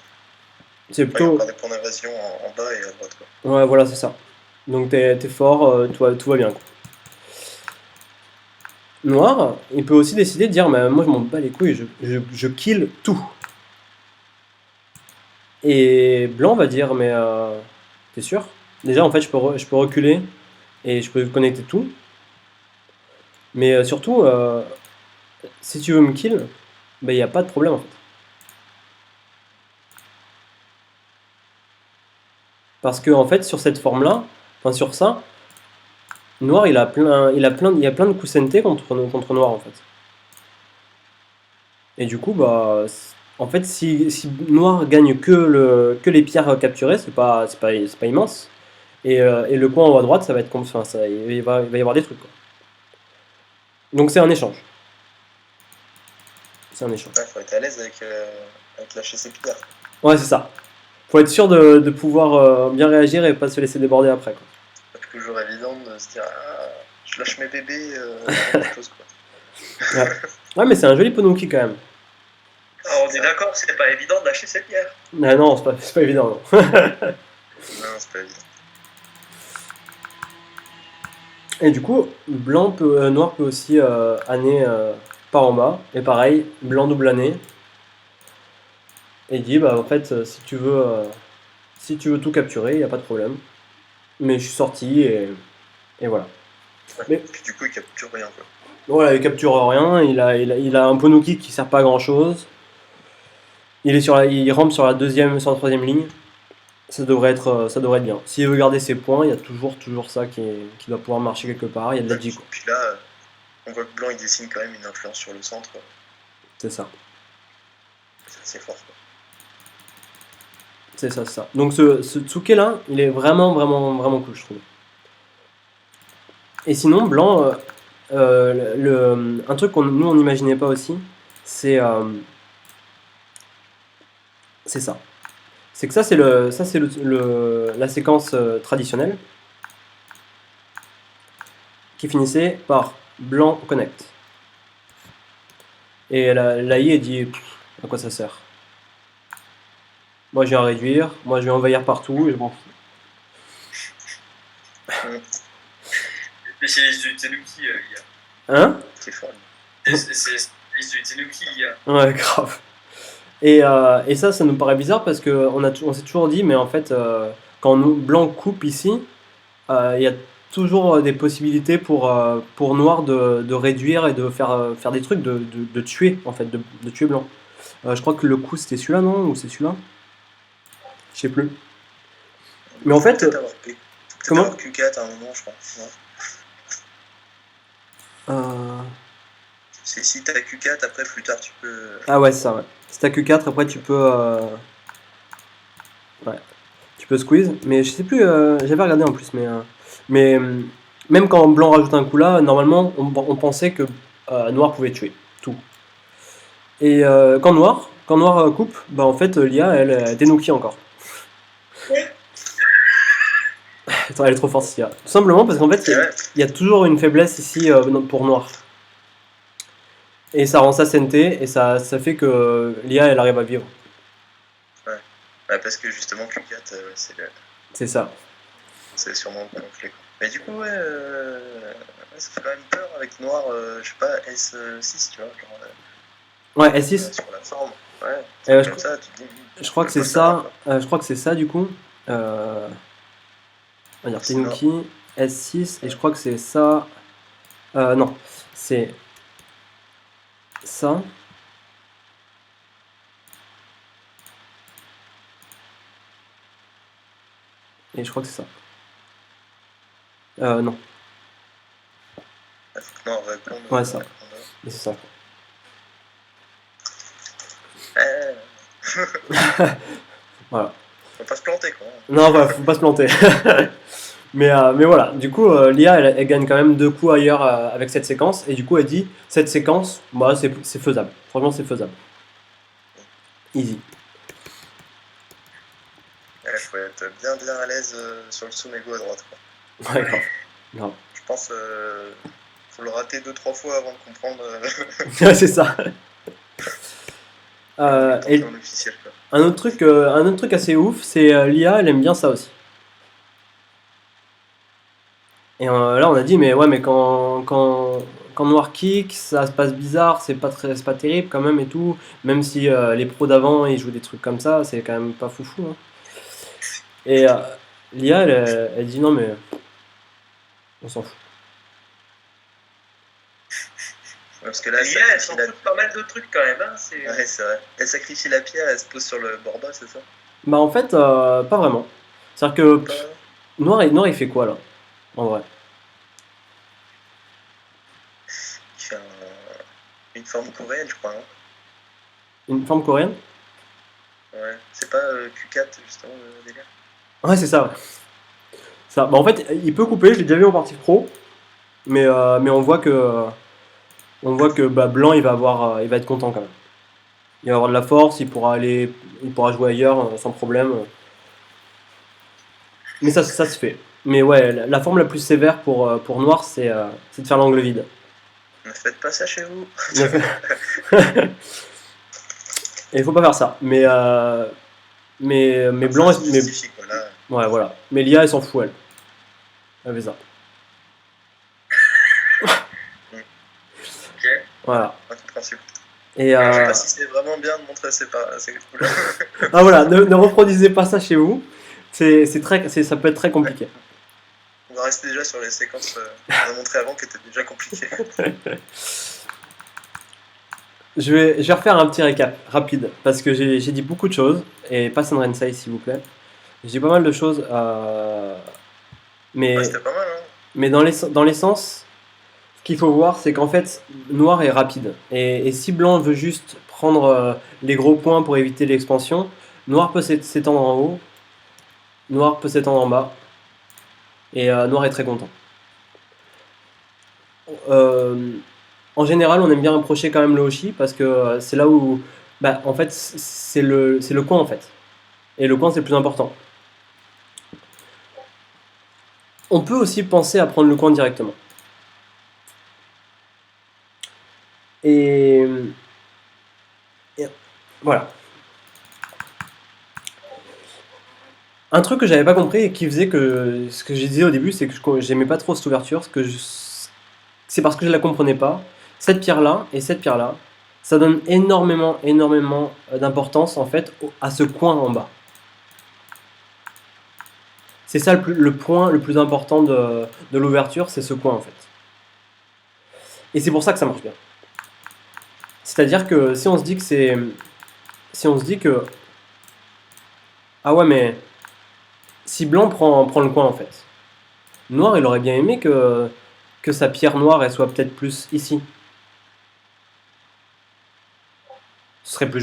C'est Il y a plutôt... encore des points d'invasion en bas et à droite, quoi. Ouais, voilà, c'est ça. Donc t'es fort, tout va bien, quoi. Noir, il peut aussi décider de dire mais moi je m'en bats les couilles, je kill tout. Et Blanc va dire mais t'es sûr? Déjà en fait je peux reculer et je peux connecter tout. Mais surtout si tu veux me kill, bah y a pas de problème en fait. Parce que en fait sur cette forme là, enfin sur ça, Noir il y a plein de coups NT contre Noir en fait. Et du coup bah en fait si Noir gagne que les pierres capturées, c'est pas immense. Et le coin en haut à droite ça va être comme ça, il va y avoir des trucs quoi. Donc c'est un échange. C'est un échange. Ouais, faut être à l'aise avec lâcher ses pierres. Ouais c'est ça. Faut être sûr de pouvoir bien réagir et pas se laisser déborder après quoi. C'est pas toujours évident de se dire je lâche mes bébés, quelque chose quoi. Ouais mais c'est un joli Ponouki quand même. Alors, on est d'accord, c'est pas évident de lâcher cette pierre. Ah non, c'est pas évident. Non. Non, c'est pas évident. Et du coup, noir peut aussi année par en bas. Et pareil, blanc double année. Et il dit, bah en fait, si tu veux tout capturer, il n'y a pas de problème. Mais je suis sorti et voilà. Ouais. Mais- Puis du coup, il capture rien, quoi. Voilà, il capture rien. Il a un Ponuki qui sert pas à grand chose. Il rampe sur la troisième ligne. Ça devrait être bien. S'il veut garder ses points, il y a toujours ça qui doit pouvoir marcher quelque part. Il y a de la G, quoi. Puis là, on voit que blanc, il dessine quand même une influence sur le centre. C'est ça. C'est assez fort, quoi. C'est ça. Donc ce Tsuke là, il est vraiment cool, je trouve. Et sinon, blanc, un truc nous on n'imaginait pas aussi, c'est ça. C'est que ça c'est la séquence traditionnelle qui finissait par blanc connect. Et l'AI dit à quoi ça sert. Moi je vais en réduire, moi je vais envahir partout et je m'en fous. Spécialiste du Tenuki, IA. Hein? C'est fort. C'est spécialiste du Tenuki, IA. Ouais, grave. Et ça nous paraît bizarre parce on s'est toujours dit, mais en fait, quand blanc coupe ici, il y a toujours des possibilités pour noir de réduire et de faire des trucs, de tuer, en fait, de tuer blanc. Je crois que le coup c'était celui-là, non? Ou c'est celui-là? Je sais plus. Mais en fait, Peut-être comment avoir Q4 à un moment, je crois. Non. C'est si t'as Q4, après plus tard tu peux. Ah ouais, c'est ça, ouais. Si t'as Q4, après tu peux. Ouais. Tu peux squeeze, mais je sais plus, j'avais regardé en plus, mais même quand blanc rajoute un coup là, normalement on pensait que noir pouvait tuer tout. Et quand noir coupe, bah en fait l'IA elle dénouquille encore. Attends, elle est trop forte cette IA. Tout simplement parce qu'en fait il y a toujours une faiblesse ici pour noir. Et ça rend ça SNT et ça fait que l'IA elle arrive à vivre. Ouais, parce que justement Q4, C'est ça. c'est sûrement le conflit, quoi. Mais du coup, ouais, ça fait quand même peur avec noir, je sais pas, S6, tu vois, genre, Ouais, S6. sur la forme. Ouais, Je comme ça, tu te dis. Je crois que c'est ça. Je crois que c'est ça du coup. On va dire Tenuki S6 et je crois que c'est ça. Non, c'est ça. Et je crois que c'est ça. Non. Il faut que noir réponde. Ouais, ça. Et c'est ça. Voilà. Faut pas se planter, quoi. Non, bah, faut pas se planter. mais voilà, du coup, l'IA, elle gagne quand même 2 coups ailleurs avec cette séquence. Et du coup, elle dit, cette séquence, bah, c'est faisable. Franchement, c'est faisable. Easy. Il faut être bien à l'aise sur le Sumego à droite, quoi. Ouais, grave. Je pense faut le rater 2-3 fois avant de comprendre. Ouais, c'est ça. Et en officiel, quoi. un autre truc assez ouf, c'est l'IA, elle aime bien ça aussi. Et là, on a dit, mais ouais, mais quand noir kick, ça se passe bizarre, c'est pas terrible quand même et tout. Même si les pros d'avant, ils jouent des trucs comme ça, c'est quand même pas foufou. Hein. Et l'IA, elle dit, non, mais on s'en fout. Parce que là, l'IA, elle s'en fout pas mal de trucs quand même. Hein, ouais, c'est vrai. Elle sacrifie la pierre, elle se pose sur le bord bas, c'est ça? Bah, en fait, pas vraiment. C'est-à-dire que noir, il fait quoi là? En vrai. Il fait une forme coréenne, je crois, non? Une forme coréenne? Ouais. C'est pas Q4, justement, le délire? Ouais, c'est ça, ouais. Ça. Bah, en fait, il peut couper, je l'ai déjà vu en partie pro. Mais on voit que. Bah, blanc, il va être content quand même. Il va avoir de la force, il pourra jouer ailleurs sans problème. Mais ça se fait. Mais ouais, la forme la plus sévère pour noir, c'est de faire l'angle vide. Ne faites pas ça chez vous. Et il faut pas faire ça. Mais blanc, Ça se justifie, quoi, là. Ouais, voilà. Mais l'IA, elle s'en fout, elle. Elle fait ça. Ok. Voilà. Incompréhensible. Et Je sais pas si c'est vraiment bien de montrer ces couleurs. ah voilà, ne reproduisez pas ça chez vous. Ça peut être très compliqué. On va rester déjà sur les séquences qu'on a montrées avant qui étaient déjà compliquées. Je vais refaire un petit récap rapide parce que j'ai dit beaucoup de choses et pas Sunrise, s'il vous plaît. J'ai dit pas mal de choses, mais Ouais, c'était pas mal, hein. mais dans l'essence, ce qu'il faut voir, c'est qu'en fait, noir est rapide. Et si blanc veut juste prendre les gros points pour éviter l'expansion, noir peut s'étendre en haut, noir peut s'étendre en bas, et noir est très content. En général, on aime bien approcher quand même le Hoshi parce que c'est là où, bah, en fait, c'est le coin en fait. Et le coin, c'est le plus important. On peut aussi penser à prendre le coin directement. Et voilà. Un truc que j'avais pas compris et qui faisait que ce que je disais au début, c'est que j'aimais pas trop cette ouverture, c'est parce que je la comprenais pas. Cette pierre-là et cette pierre-là, ça donne énormément d'importance en fait à ce coin en bas. C'est ça le point le plus important de l'ouverture, c'est ce coin en fait. Et c'est pour ça que ça marche bien. C'est-à-dire que si on se dit que ah ouais mais si blanc prend le coin en fait, noir il aurait bien aimé que sa pierre noire elle soit peut-être plus ici. Ce serait plus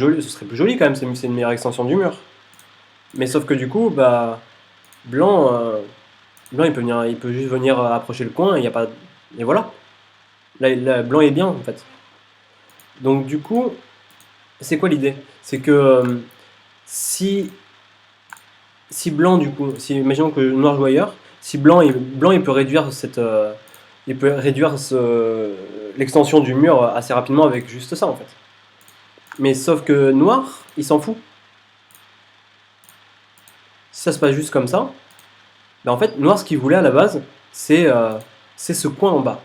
joli quand même, c'est une meilleure extension du mur. Mais sauf que du coup, bah blanc, il peut juste venir approcher le coin et y a pas, et voilà. Là, blanc est bien en fait. Donc du coup, c'est quoi l'idée? C'est que si blanc du coup, si imaginons que noir joue ailleurs, si blanc il peut réduire l'extension du mur assez rapidement avec juste ça en fait. Mais sauf que noir, il s'en fout. Si ça se passe juste comme ça, ben en fait noir ce qu'il voulait à la base, c'est ce coin en bas.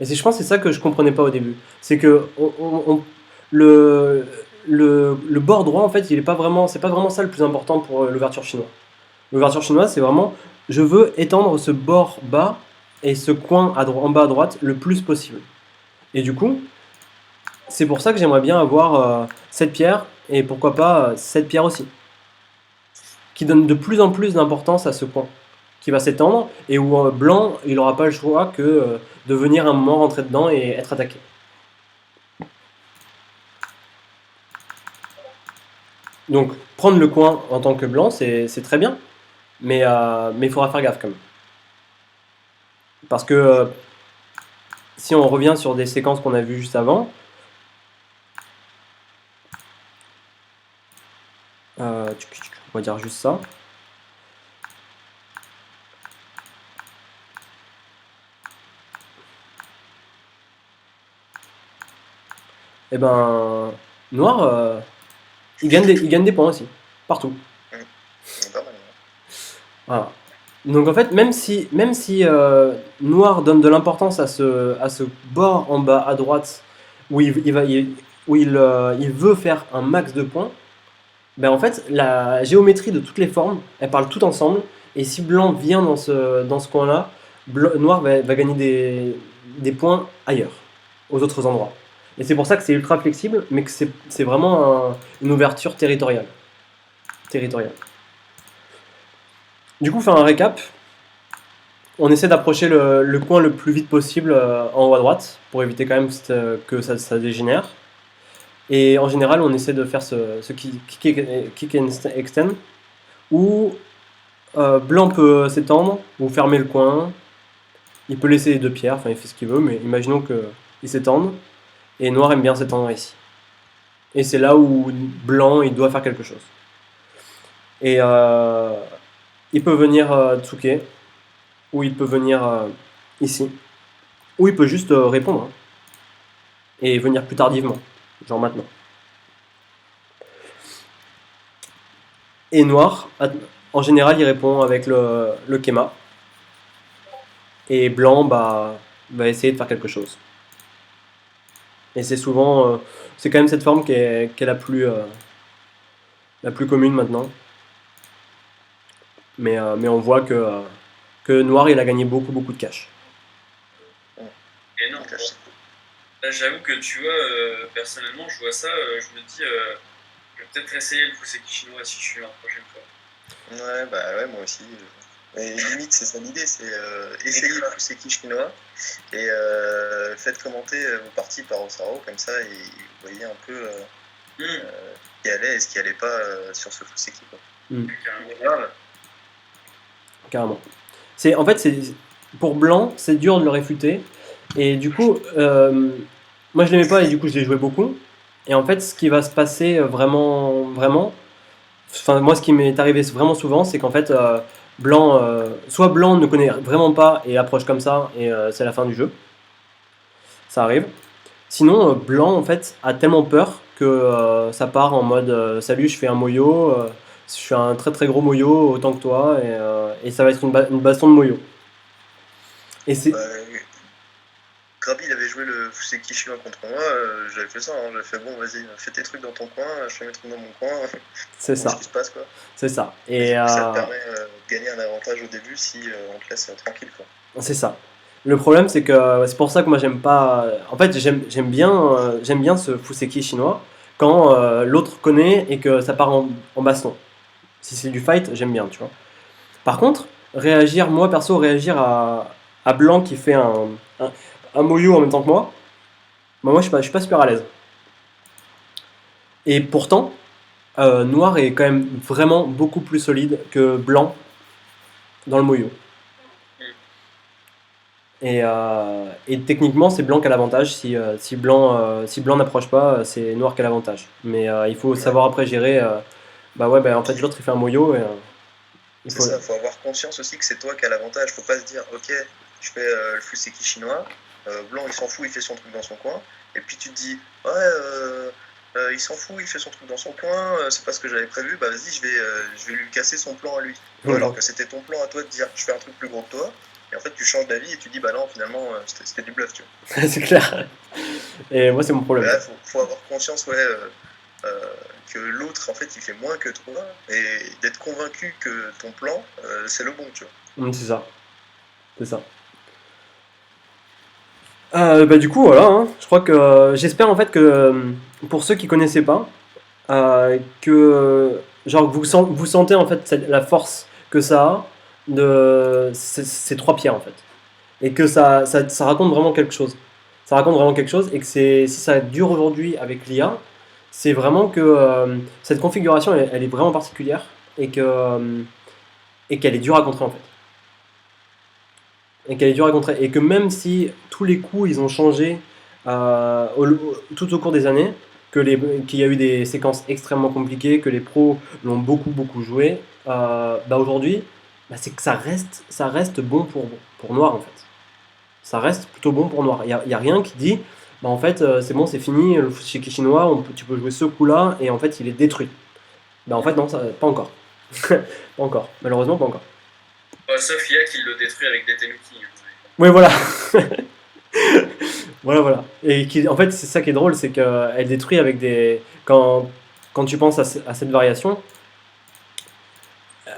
Et je pense que c'est ça que je comprenais pas au début. C'est que le, le bord droit, en fait, c'est pas vraiment ça le plus important pour l'ouverture chinoise. L'ouverture chinoise, c'est vraiment, je veux étendre ce bord bas et ce coin en bas à droite le plus possible. Et du coup, c'est pour ça que j'aimerais bien avoir cette pierre, et pourquoi pas cette pierre aussi, qui donne de plus en plus d'importance à ce coin, qui va s'étendre, et où blanc, il n'aura pas le choix que de venir un moment rentrer dedans et être attaqué. Donc, prendre le coin en tant que blanc, c'est très bien, mais il faudra faire gaffe quand même. Parce que si on revient sur des séquences qu'on a vues juste avant, on va dire juste ça. Et ben, noir, il gagne des points aussi, partout. C'est pas mal, ouais. Voilà. Donc en fait, même si noir donne de l'importance à ce bord en bas à droite où il veut faire un max de points, ben en fait la géométrie de toutes les formes, elles parlent toutes ensemble. Et si blanc vient dans ce coin-là, noir va gagner des points ailleurs, aux autres endroits. Et c'est pour ça que c'est ultra flexible, mais que c'est vraiment une ouverture territoriale. Du coup, faire un récap. On essaie d'approcher le coin le plus vite possible en haut à droite pour éviter quand même que ça dégénère. Et en général, on essaie de faire ce kick and extend où blanc peut s'étendre ou fermer le coin. Il peut laisser les deux pierres, enfin il fait ce qu'il veut, mais imaginons qu'il s'étende. Et noir aime bien s'étendre ici. Et c'est là où blanc il doit faire quelque chose. Et il peut venir Tsuke, ou il peut venir ici, ou il peut juste répondre hein, et venir plus tardivement, genre maintenant. Et noir, en général, il répond avec le Kema. Et blanc, va essayer de faire quelque chose. Et c'est souvent, c'est quand même cette forme qui est la plus commune maintenant. Mais on voit que noir, il a gagné beaucoup, beaucoup de cash. Énorme. Là, j'avoue que tu vois, personnellement, je vois ça, je me dis, je vais peut-être essayer le Fuseki chinois si je suis là la prochaine fois. Ouais, bah ouais, moi aussi. Mais limite, c'est ça l'idée, c'est essayer le Fuseki chinois et faites commenter vos parties par Osaro, comme ça, et vous voyez un peu ce qui allait et ce qui allait pas sur ce Fuseki, quoi. Carrément. Carrément. En fait, pour blanc, c'est dur de le réfuter. Et du coup, moi je l'aimais pas et du coup je l'ai joué beaucoup. Et en fait, ce qui va se passer vraiment, enfin moi ce qui m'est arrivé vraiment souvent, c'est qu'en fait, blanc, soit blanc ne connaît vraiment pas et approche comme ça et c'est la fin du jeu. Ça arrive. Sinon, blanc en fait a tellement peur que ça part en mode salut, je fais un moyo, je suis un très très gros moyo autant que toi et ça va être une baston de moyo. Et c'est Krabi, il avait joué le Fuseki chinois contre moi, j'avais fait ça, hein, j'avais fait bon, vas-y, fais tes trucs dans ton coin, je fais mes trucs dans mon coin, c'est ça. Ce qui se passe, quoi. C'est ça. Et ça te permet de gagner un avantage au début si on te laisse tranquille, quoi. C'est ça. Le problème, c'est que c'est pour ça que moi j'aime pas. En fait, j'aime bien ce Fuseki chinois quand l'autre connaît et que ça part en baston. Si c'est du fight, j'aime bien, tu vois. Par contre, moi perso, réagir à blanc qui fait un moyo en même temps que moi je suis pas super à l'aise. Et pourtant, noir est quand même vraiment beaucoup plus solide que blanc dans le moyo. Et techniquement, c'est blanc qui a l'avantage. Si blanc n'approche pas, c'est noir qui a l'avantage. Mais il faut savoir après gérer. En fait, l'autre il fait un moyo. C'est ça, il faut avoir conscience aussi que c'est toi qui as l'avantage. Faut pas se dire, ok, je fais le Fuseki chinois, blanc il s'en fout, il fait son truc dans son coin. Et puis tu te dis, ouais, il s'en fout, il fait son truc dans son coin, c'est pas ce que j'avais prévu, bah vas-y, je vais lui casser son plan à lui. Alors que c'était ton plan à toi de dire, je fais un truc plus gros que toi. Et en fait, tu changes d'avis et tu dis, bah non, finalement, c'était du bluff, tu vois. C'est clair. Et moi, c'est mon problème. Là, faut avoir conscience, que l'autre, en fait, il fait moins que toi et d'être convaincu que ton plan, c'est le bon, tu vois. C'est ça. C'est ça. Du coup, voilà. Hein. Je crois que j'espère en fait que pour ceux qui connaissaient pas, que genre vous sentez en fait la force que ça a de ces trois pierres en fait, et que ça raconte vraiment quelque chose. Ça raconte vraiment quelque chose et que si ça dure aujourd'hui avec l'IA, c'est vraiment que cette configuration elle est vraiment particulière et qu'elle est dure à contrer en fait. Et qu'elle est dure à contrer. Et que même si tous les coups ils ont changé tout au cours des années, qu'il y a eu des séquences extrêmement compliquées, que les pros l'ont beaucoup joué, aujourd'hui, c'est que ça reste bon pour noir en fait. Ça reste plutôt bon pour noir. Il n'y a rien qui dit, en fait, c'est bon, c'est fini, le Fuseki chinois, tu peux jouer ce coup-là, et en fait, il est détruit. En fait, non, pas encore. Pas encore. Malheureusement, pas encore. Sauf IA qui le détruit avec des tenuki. Oui, voilà. voilà. Et en fait, c'est ça qui est drôle, c'est qu'elle détruit avec des... Quand tu penses à cette variation...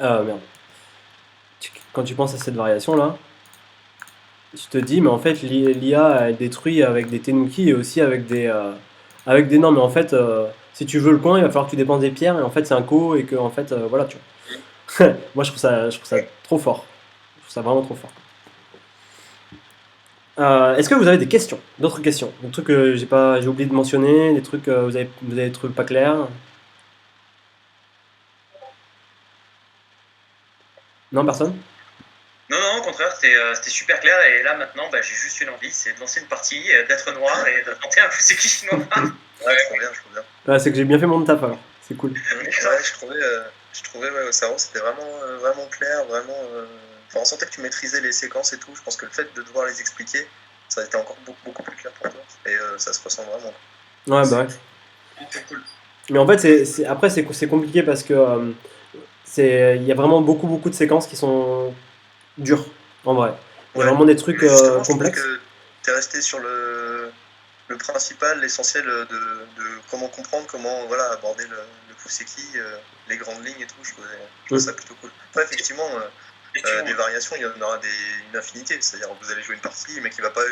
merde. Quand tu penses à cette variation-là, tu te dis, mais en fait, l'IA, elle détruit avec des tenuki et aussi avec des normes. Mais en fait, si tu veux le coin, il va falloir que tu dépenses des pierres, et en fait, c'est un co, et que, en fait, voilà, tu vois. Moi, je trouve ça trop fort. Je trouve ça vraiment trop fort. Est-ce que vous avez des questions, d'autres questions, des trucs que j'ai oublié de mentionner, des trucs que vous avez trouvé pas clairs? Non, personne? Non, au contraire, c'était super clair. Et là, maintenant, j'ai juste une envie, c'est de lancer une partie, d'être noir et de tenter un Fuseki chinois. Ouais, je trouve bien. C'est que j'ai bien fait mon taf alors, c'est cool. Ouais, je trouvais Osaro, c'était vraiment clair, vraiment... on sentait que tu maîtrisais les séquences et tout. Je pense que le fait de devoir les expliquer, ça a été encore beaucoup plus clair pour toi. Et ça se ressent vraiment. Ouais, bah ouais. C'est cool. Mais en fait, après, c'est compliqué parce que Il y a vraiment beaucoup de séquences qui sont dures, en vrai. Il y a Ouais. vraiment des trucs Mais justement, je trouve complexes. que tu es resté sur le principal, l'essentiel de comment comprendre, comment voilà, aborder le Fuseki, les grandes lignes et tout. Je trouve ça plutôt cool. Après, effectivement, des variations, il y en aura une infinité. C'est-à-dire, vous allez jouer une partie, le mec il va pas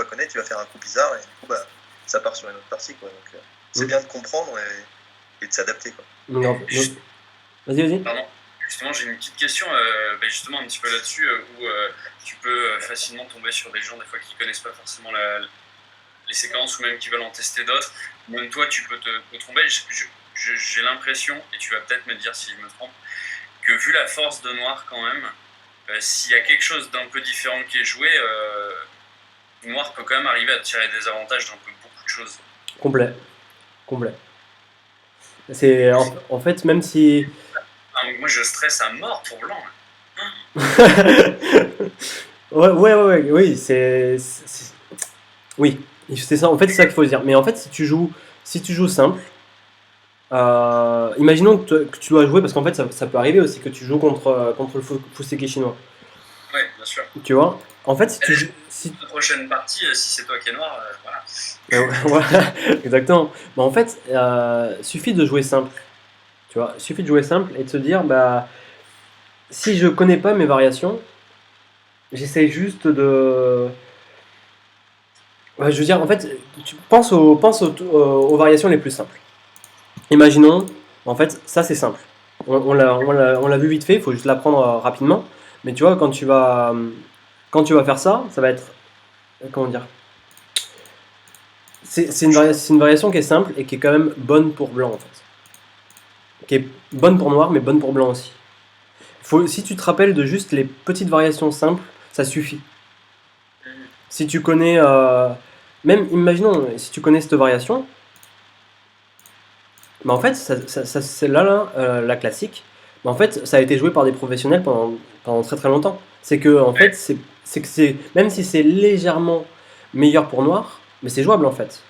connaître, il va faire un coup bizarre et du coup, bah, ça part sur une autre partie. Quoi. Donc, c'est bien de comprendre et de s'adapter. Quoi. Vas-y. Pardon. Justement, j'ai une petite question, justement un petit peu là-dessus, où tu peux facilement tomber sur des gens des fois qui connaissent pas forcément les séquences ou même qui veulent en tester d'autres. Même toi, tu peux te tromper. J'ai l'impression, et tu vas peut-être me dire si je me trompe, que vu la force de Noir quand même, s'il y a quelque chose d'un peu différent qui est joué, Noir peut quand même arriver à tirer des avantages d'un peu beaucoup de choses. Complet. C'est en fait, même si... Moi, je stresse à mort pour Blanc. oui, oui, c'est ça. En fait, c'est ça qu'il faut dire. Mais en fait, si tu joues simple, imaginons que tu dois jouer, parce qu'en fait, ça peut arriver aussi que tu joues contre le Fuseki chinois. Ouais, bien sûr. Tu vois. En fait, si tu joues... La prochaine partie, si c'est toi qui es Noir, voilà. Voilà, exactement. Mais en fait, suffit de jouer simple. Tu vois, suffit de jouer simple et de se dire, bah, si je connais pas mes variations, j'essaie juste de... Ouais, je veux dire, en fait, tu penses aux variations les plus simples. Imaginons, en fait, ça c'est simple. On l'a vu vite fait, il faut juste l'apprendre rapidement. Mais tu vois, quand tu vas faire ça, ça va être... Comment dire? C'est une variation qui est simple et qui est quand même bonne pour blanc, en fait. Qui est bonne pour noir, mais bonne pour blanc aussi. Si tu te rappelles de juste les petites variations simples, ça suffit. Si tu connais... même, imaginons, si tu connais cette variation, bah en fait, c'est la classique. Bah en fait, ça a été joué par des professionnels pendant très longtemps. C'est que, en fait, même si c'est légèrement meilleur pour noir, mais c'est jouable en fait.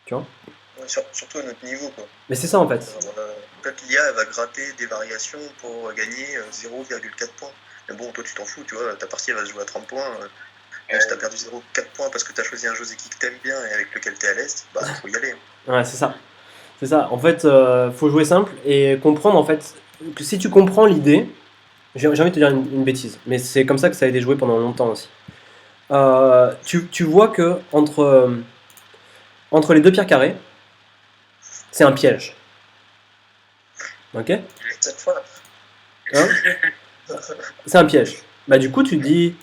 Tu vois? Ouais, surtout à notre niveau. Quoi. Mais c'est ça en fait. Peut-être l'IA elle va gratter des variations pour gagner 0,4 points. Mais bon, toi tu t'en fous, tu vois, ta partie elle va se jouer à 30 points. Même si t'as perdu 0,4 points parce que t'as choisi un Joseki que t'aimes bien et avec lequel t'es à l'aise, bah faut y aller. Hein. Ouais, c'est ça. C'est ça. En fait, faut jouer simple et comprendre en fait que si tu comprends l'idée, j'ai envie de te dire une bêtise, mais c'est comme ça que ça a été joué pendant longtemps aussi. Tu vois que entre les deux pierres carrées, c'est un piège. Ok? Cette fois. Hein? C'est un piège. Bah du coup tu te dis,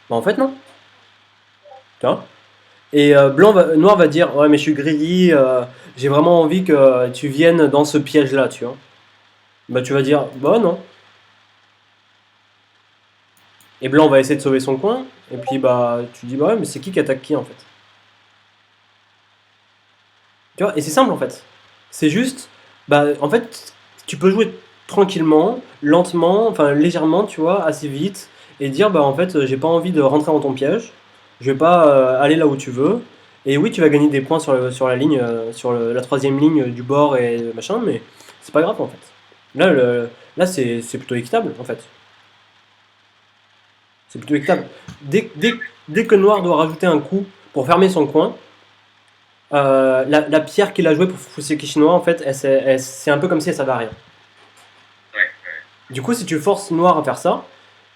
bah en fait non. Tu vois? Et noir va dire, ouais mais je suis greedy, j'ai vraiment envie que tu viennes dans ce piège là, tu vois. Bah tu vas dire, bah non. Et blanc va essayer de sauver son coin, et puis bah tu dis, bah ouais mais c'est qui attaque qui en fait. Tu vois? Et c'est simple en fait. C'est juste, bah en fait tu peux jouer tranquillement, lentement, enfin légèrement, tu vois, assez vite, et dire, bah en fait j'ai pas envie de rentrer dans ton piège, je vais pas aller là où tu veux. Et oui, tu vas gagner des points sur la ligne, sur la troisième ligne du bord et machin, mais c'est pas grave en fait. Là c'est plutôt équitable en fait. C'est plutôt équitable. Dès que Noir doit rajouter un coup pour fermer son coin, la pierre qu'il a jouée pour Fuseki chinois, en fait, c'est un peu comme si elle servait à rien. Ouais. Du coup, si tu forces Noir à faire ça,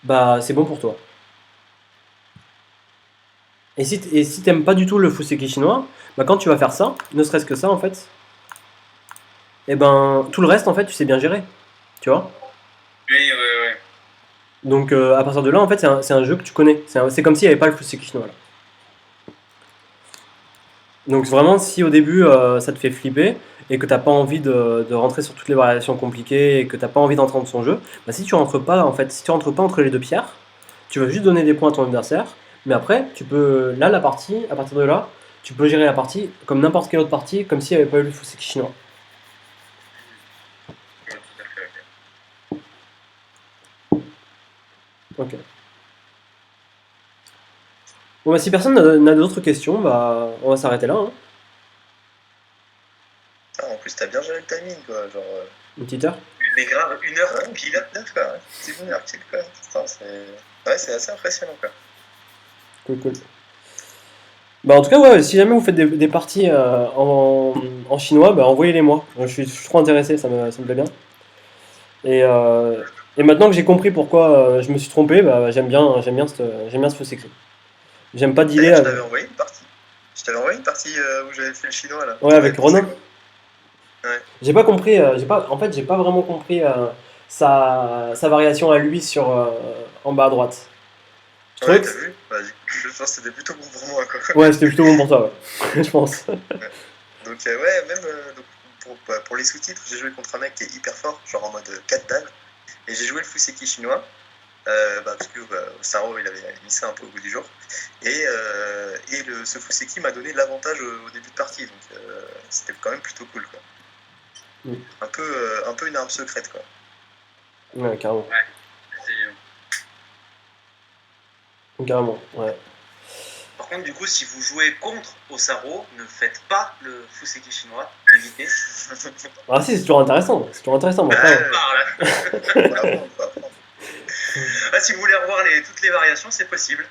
bah c'est bon pour toi. Et si t'aimes pas du tout le Fuseki chinois, bah quand tu vas faire ça, ne serait-ce que ça en fait, et ben tout le reste en fait tu sais bien gérer, tu vois. Oui. Donc à partir de là en fait c'est un jeu que tu connais, c'est comme s'il n'y avait pas le Fuseki chinois là. Donc vraiment si au début ça te fait flipper et que t'as pas envie de rentrer sur toutes les variations compliquées et que t'as pas envie d'entrer dans son jeu, bah si tu rentres pas entre les deux pierres, tu vas juste donner des points à ton adversaire. Mais après, tu peux, là, la partie, à partir de là, tu peux gérer la partie comme n'importe quelle autre partie, comme s'il n'y avait pas eu le Fuseki chinois. Tout à fait. Ok. Bon, bah, si personne n'a d'autres questions, bah, on va s'arrêter là. Hein. Ah, en plus, t'as bien géré le timing, quoi. Genre, Une petite heure. Mais grave, 1 heure Ouais, pile. d'accord, c'est bon, pile, quoi. Putain, ouais, c'est assez impressionnant, quoi. Cool. Bah, en tout cas, ouais, si jamais vous faites des parties en chinois, bah, envoyez-les moi. Je suis trop intéressé, ça me plaît bien. Et maintenant que j'ai compris pourquoi je me suis trompé, bah, j'aime bien ce Fuseki. J'aime pas dealer D'ailleurs, je avec. t'avais envoyé une partie. Je t'avais envoyé une partie où j'avais fait le chinois, là. Ouais, T'en avais avec pensé Ronan. quoi? Ouais. J'ai pas compris, en fait, j'ai pas vraiment compris sa variation à lui en bas à droite. Je trouvais Ouais, que. t'as vu? Bah, du coup, je pense que c'était plutôt bon pour moi, quoi. Ouais, c'était plutôt bon pour toi, ouais. Je pense. Donc, ouais, même donc, pour les sous-titres, j'ai joué contre un mec qui est hyper fort, genre en mode 4 dalles. Et j'ai joué le Fuseki chinois, parce que Saro, il avait mis ça un peu au bout du jour. Et ce Fuseki m'a donné de l'avantage au début de partie, donc c'était quand même plutôt cool, quoi. Mm. Un peu une arme secrète, quoi. Ouais, carrément. C'est- Carrément, ouais. Par contre, du coup, si vous jouez contre Osaro, ne faites pas le Fuseki chinois, évitez. Ah si, c'est toujours intéressant. C'est toujours intéressant, mais après, Ouais. Faut apprendre, faut apprendre. Si vous voulez revoir toutes les variations, c'est possible.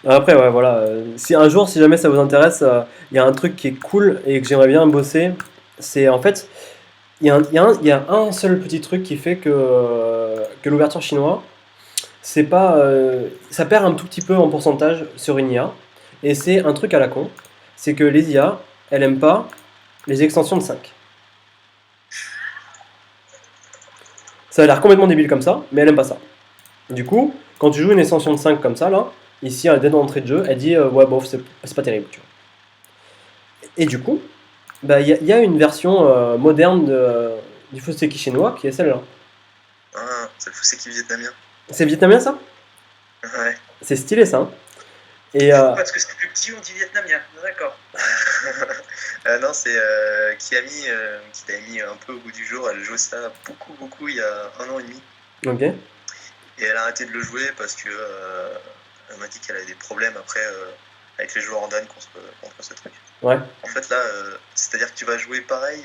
après, ouais, voilà. Si un jour, si jamais ça vous intéresse, il y a un truc qui est cool et que j'aimerais bien bosser. C'est en fait, il y a un seul petit truc qui fait que l'ouverture chinois, c'est pas, ça perd un tout petit peu en pourcentage sur une IA. Et c'est un truc à la con. C'est que les IA, elles aiment pas les extensions de 5. Ça a l'air complètement débile comme ça, mais elle aime pas ça. Du coup, quand tu joues une extension de 5 comme ça, là, ici, dès l'entrée de jeu, elle dit ouais, bof, c'est pas terrible. Tu vois. Et du coup, bah, y a une version moderne du Fuseki chinois qui est celle-là. Ah, c'est le Fuseki vietnamien. C'est vietnamien ça? Ouais. C'est stylé ça. Hein. Et Parce que c'est plus petit, on dit vietnamien. D'accord. Non, c'est Kiami qui t'avait mis un peu au bout du jour. Elle jouait ça beaucoup il y a 1 an et demi. ok. Et elle a arrêté de le jouer parce que elle m'a dit qu'elle avait des problèmes après avec les joueurs en Dan contre ce truc. Ouais. En fait là, c'est-à-dire que tu vas jouer pareil,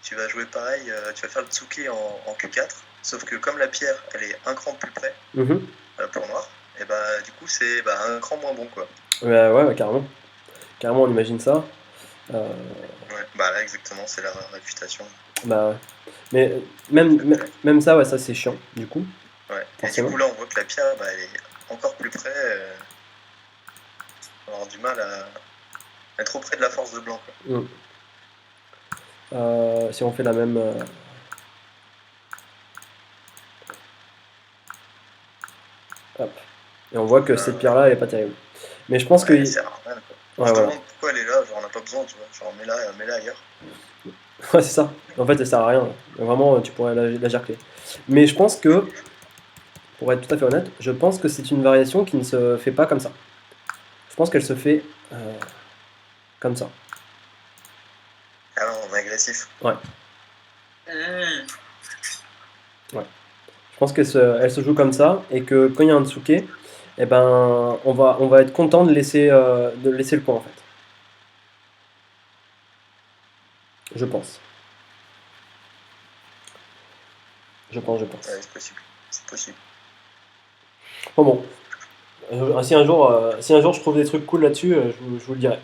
tu vas faire le Tsuke en Q4, sauf que comme la pierre elle est un cran plus près Mhm. pour noir, et bah du coup c'est un cran moins bon, quoi. Ouais, carrément. Carrément, on imagine ça. Ouais, bah là exactement, c'est la réputation. Bah ouais. Mais même ça, ouais, ça c'est chiant, du coup. Ouais. Et du Forcément. coup là on voit que la pierre elle est encore plus près, on va avoir du mal à être auprès de la force de blanc, quoi. Si on fait la même. Hop. Et on voit que cette pierre-là, elle est pas terrible. Mais je pense que. Elle sert à rien, quoi. On Ouais, se voilà. demande pourquoi elle est là, genre on n'a pas besoin, tu vois, genre mets-la ailleurs. Ouais, c'est ça. En fait, elle sert à rien. Vraiment, tu pourrais la gercler. Mais je pense que, pour être tout à fait honnête, je pense que c'est une variation qui ne se fait pas comme ça. Je pense qu'elle se fait comme ça. Ah non, on est agressif. Je pense elle se joue comme ça et que quand il y a un Tsuke, eh ben, on va être content de laisser le point en fait. Je pense. Ouais, c'est possible. C'est possible. Bon. Si un jour je trouve des trucs cool là-dessus, je vous le dirai.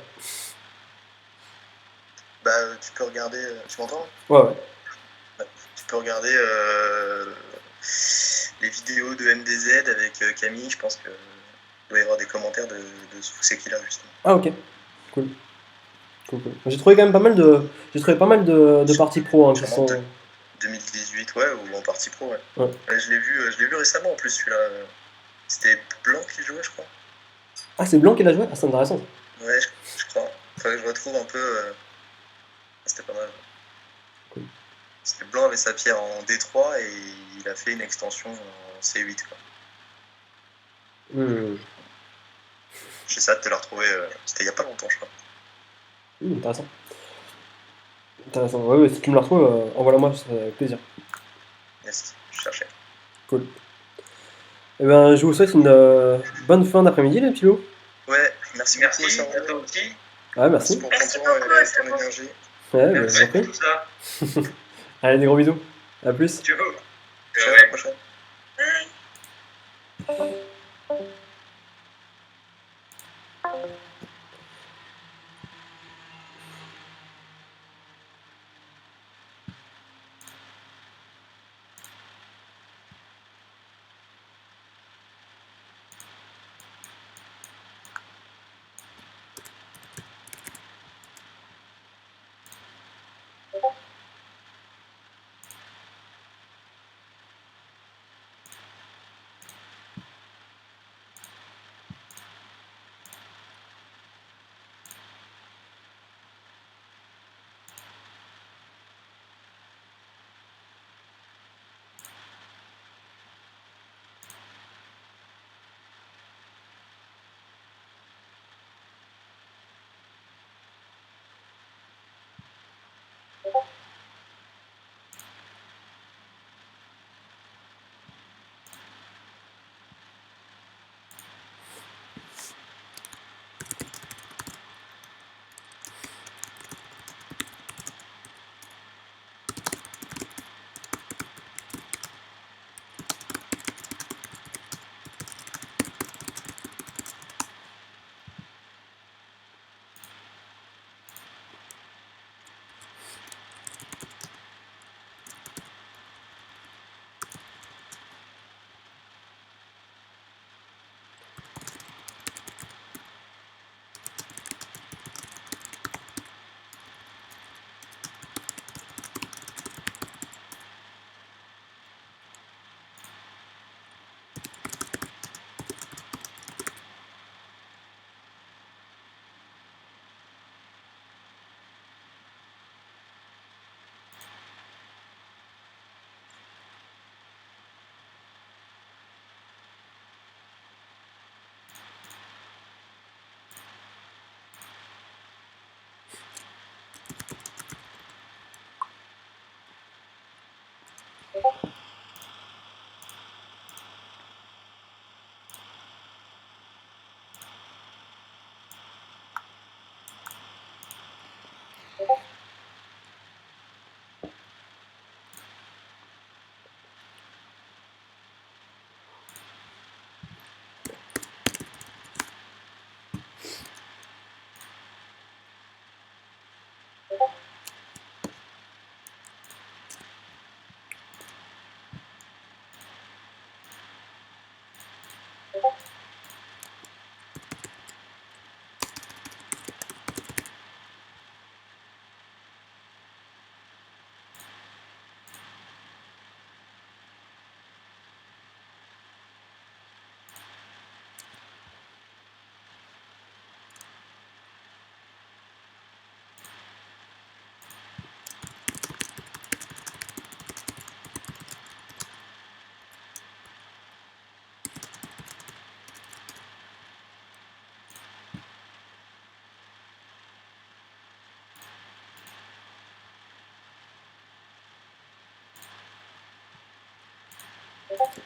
Bah tu peux regarder. Tu m'entends? Ouais. Tu peux regarder les vidéos de MDZ avec Camille, je pense que il doit y avoir des commentaires de ce Fuseki-là justement. Ah ok. Cool. J'ai trouvé quand même pas mal de parties pro hein, qui Sûrement sont. 2018, ouais, ou en partie pro, ouais. Ouais. Je l'ai vu récemment en plus, celui-là. C'était Blanc qui jouait, je crois. Ah c'est Blanc qui l'a joué? Ah c'est intéressant. Ouais, je crois. Faudrait que je retrouve un peu. C'était pas mal. Cool. C'était Blanc avec sa pierre en D3 et il a fait une extension en C8, quoi. J'essaie de te la retrouver. C'était il y a pas longtemps, je crois. Intéressant. Ouais, si tu me la retrouves, envoie-la-moi, ça serait avec plaisir. Yes, je cherchais. Cool. Eh ben, je vous souhaite une bonne fin d'après-midi, les petits loups. Ouais, merci beaucoup, Merci, Saro. à toi aussi. Ouais, merci. Pour Merci ton temps beaucoup, et ton Saro. énergie. Ouais, bah, Merci j'en prie. pour tout ça. Allez, des gros bisous. À plus. Ciao. Ciao, à la prochaine. Bye.